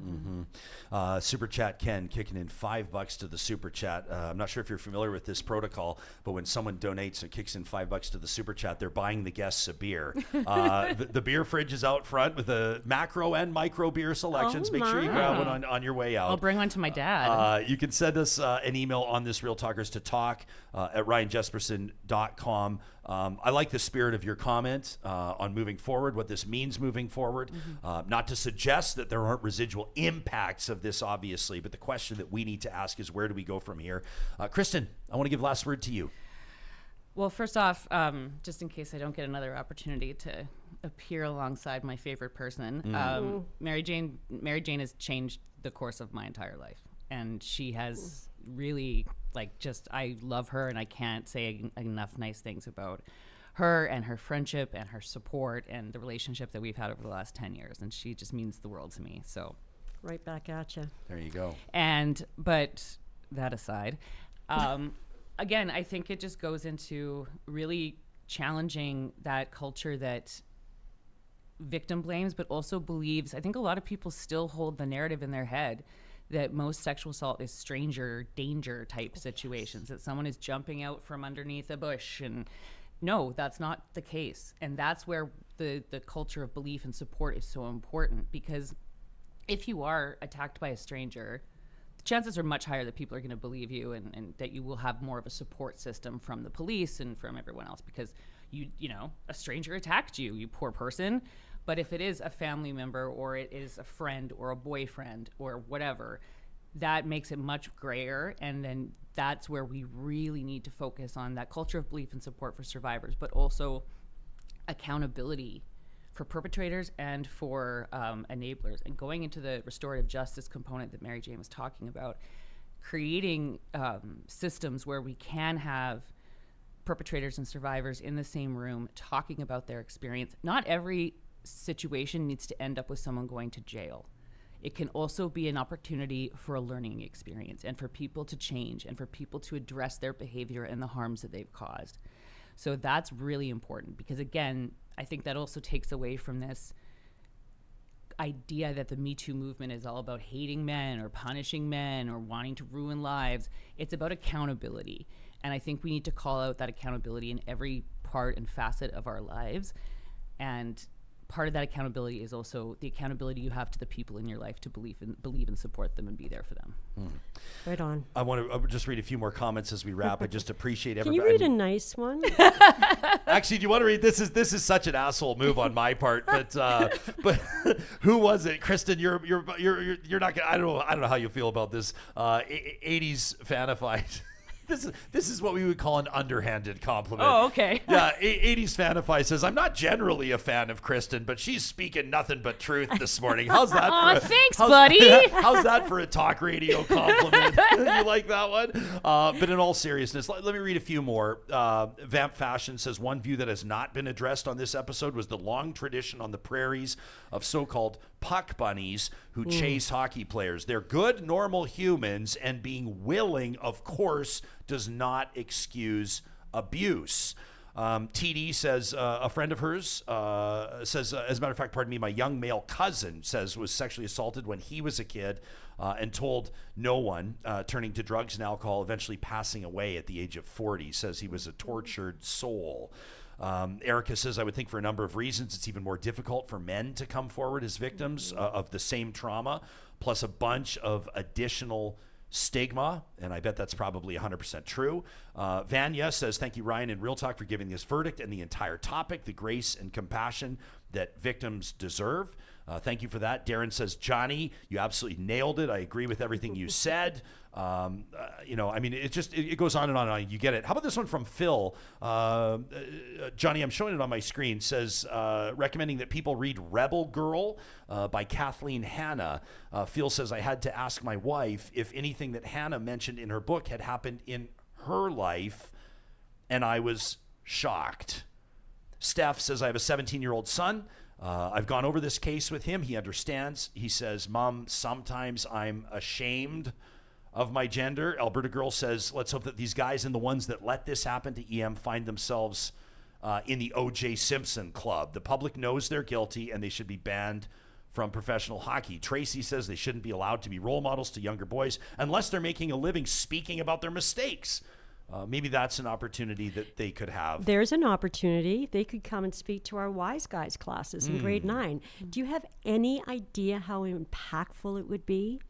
Super Chat Ken kicking in $5 to the Super Chat. I'm not sure if you're familiar with this protocol, but when someone donates and kicks in $5 to the Super Chat, they're buying the guests a beer. The beer fridge is out front with the macro and micro beer selections. Make sure you grab one on your way out. I'll bring one to my dad. You can send us an email on this Real Talkers to talk at ryanjespersen.com. I like the spirit of your comment on moving forward, what this means moving forward. Not to suggest that there aren't residual impacts of this, obviously, but the question that we need to ask is, where do we go from here? Kristin, I want to give last word to you. Well, first off, just in case I don't get another opportunity to appear alongside my favorite person, Mary Jane has changed the course of my entire life. And she has really, I love her, and I can't say enough nice things about her and her friendship and her support and the relationship that we've had over the last 10 years. And she just means the world to me. So Right back at you. There you go. But that aside, again, I think it just goes into really challenging that culture that victim blames, but also believes, I think a lot of people still hold the narrative in their head that most sexual assault is stranger danger type situations, that someone is jumping out from underneath a bush. And no, that's not the case. And that's where the culture of belief and support is so important, because if you are attacked by a stranger, the chances are much higher that people are going to believe you, and that you will have more of a support system from the police and from everyone else, because you know, a stranger attacked you, you poor person. But if it is a family member, or it is a friend or a boyfriend or whatever, that makes it much grayer. And then that's where we really need to focus on that culture of belief and support for survivors, but also accountability for perpetrators and for enablers. And going into the restorative justice component that Mary Jane was talking about, creating systems where we can have perpetrators and survivors in the same room talking about their experience. Not every situation needs to end up with someone going to jail. It can also be an opportunity for a learning experience and for people to change and for people to address their behavior and the harms that they've caused. So that's really important because, again, I think that also takes away from this idea that the Me Too movement is all about hating men or punishing men or wanting to ruin lives. It's about accountability. And I think we need to call out that accountability in every part and facet of our lives. And part of that accountability is also the accountability you have to the people in your life to believe and support them and be there for them. Right on. I want to just read a few more comments as we wrap. I just appreciate Can everybody. you read a nice one? Actually, do you want to read this? Is such an asshole move on my part, but who was it, Kristin? You're not gonna. I don't know how you feel about this. 80s fanified. This is what we would call an underhanded compliment. Oh, okay. Yeah, 80s Fanify says, I'm not generally a fan of Kristin, but she's speaking nothing but truth this morning. How's that? Thanks, buddy. How's that for a talk radio compliment? You like that one? But in all seriousness, let me read a few more. Vamp Fashion says, one view that has not been addressed on this episode was the long tradition on the prairies of so-called puck bunnies who chase hockey players. They're good, normal humans, and being willing, of course, does not excuse abuse. TD says a friend of hers says, as a matter of fact, pardon me, my young male cousin says was sexually assaulted when he was a kid and told no one, turning to drugs and alcohol, eventually passing away at the age of 40. Says he was a tortured soul. Erica says, I would think for a number of reasons, it's even more difficult for men to come forward as victims of the same trauma, plus a bunch of additional stigma, and I bet that's probably 100% true. Vanya says, thank you, Ryan and Real Talk, for giving this verdict and the entire topic, the grace and compassion that victims deserve. Thank you for that. Darren says, Johnny, you absolutely nailed it. I agree with everything you said. It goes on and on and on. You get it. How about this one from Phil? Johnny, I'm showing it on my screen. Says, recommending that people read Rebel Girl by Kathleen Hanna. Phil says, I had to ask my wife if anything that Hannah mentioned in her book had happened in her life, and I was shocked. Steph says, I have a 17-year-old son. I've gone over this case with him. He understands. He says, Mom, sometimes I'm ashamed of my gender. Alberta Girl says, let's hope that these guys and the ones that let this happen to EM find themselves in the O.J. Simpson club. The public knows they're guilty and they should be banned from professional hockey. Tracy says they shouldn't be allowed to be role models to younger boys unless they're making a living speaking about their mistakes. Maybe that's an opportunity that they could have. There's an opportunity. They could come and speak to our Wise Guys classes in grade 9. Do you have any idea how impactful it would be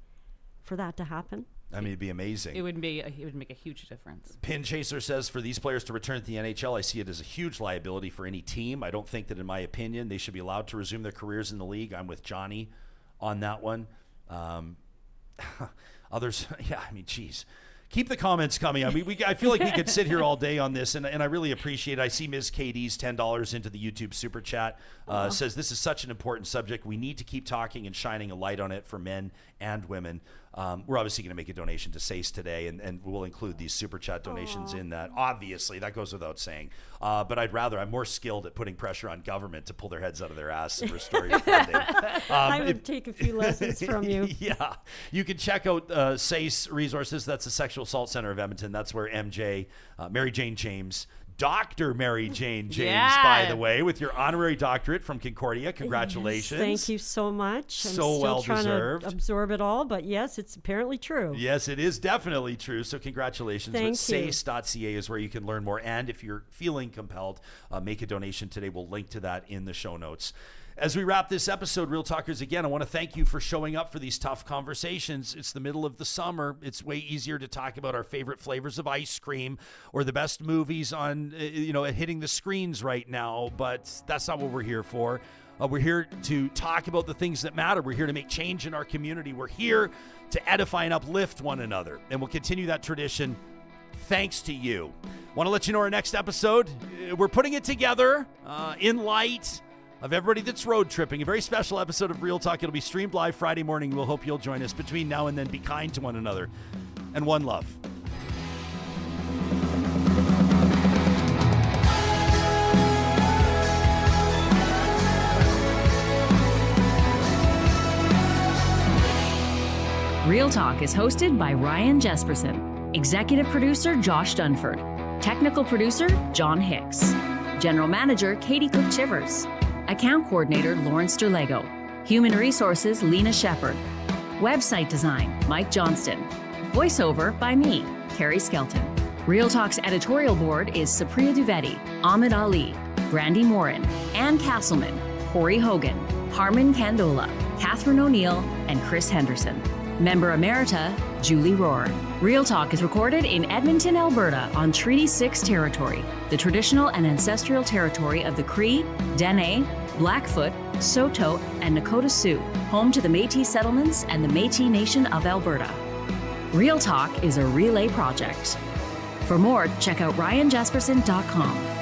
for that to happen? I mean, it'd be amazing. It would make a huge difference. Pin Chaser says, for these players to return to the NHL, I see it as a huge liability for any team. I don't think that, in my opinion, they should be allowed to resume their careers in the league. I'm with Johnny on that one. Others, yeah, I mean, geez. Keep the comments coming. I mean, I feel like we could sit here all day on this, and I really appreciate it. I see Ms. KD's $10 into the YouTube Super Chat. Says, this is such an important subject. We need to keep talking and shining a light on it for men and women. We're obviously going to make a donation to SACE today, and we'll include these Super Chat donations in that. Obviously, that goes without saying. But I'm more skilled at putting pressure on government to pull their heads out of their ass and restore your funding. I would take a few lessons from you. Yeah. You can check out SACE Resources. That's the Sexual Assault Center of Edmonton. That's where MJ, Mary Jane James, Dr. Mary Jane James, by the way, with your honorary doctorate from Concordia. Congratulations. Yes, thank you so much. I'm so still well trying deserved. to absorb it all, but yes, it's apparently true. Yes, it is definitely true. So congratulations. Thank you. SACE.ca is where you can learn more. And if you're feeling compelled, make a donation today. We'll link to that in the show notes. As we wrap this episode, Real Talkers, again, I want to thank you for showing up for these tough conversations. It's the middle of the summer. It's way easier to talk about our favorite flavors of ice cream or the best movies on, hitting the screens right now, but that's not what we're here for. We're here to talk about the things that matter. We're here to make change in our community. We're here to edify and uplift one another, and we'll continue that tradition thanks to you. Want to let you know our next episode. We're putting it together in light of everybody that's road tripping. A very special episode of Real Talk. It'll be streamed live Friday morning. We'll hope you'll join us. Between now and then, be kind to one another. And one love. Real Talk is hosted by Ryan Jespersen, executive producer Josh Dunford, technical producer John Hicks, general manager Katie Cook-Chivers, account coordinator Lawrence Derlego, human resources Lena Shepard, website design Mike Johnston, voiceover by me, Carrie Skelton. Real Talk's editorial board is Supriya Dwivedi, Ahmed Ali, Brandy Morin, Ann Castleman, Corey Hogan, Harmon Candola, Catherine O'Neill, and Chris Henderson. Member Emerita, Julie Rohr. Real Talk is recorded in Edmonton, Alberta on Treaty 6 territory, the traditional and ancestral territory of the Cree, Dene, Blackfoot, Saulteaux, and Nakota Sioux, home to the Métis settlements and the Métis Nation of Alberta. Real Talk is a relay project. For more, check out ryanjespersen.com.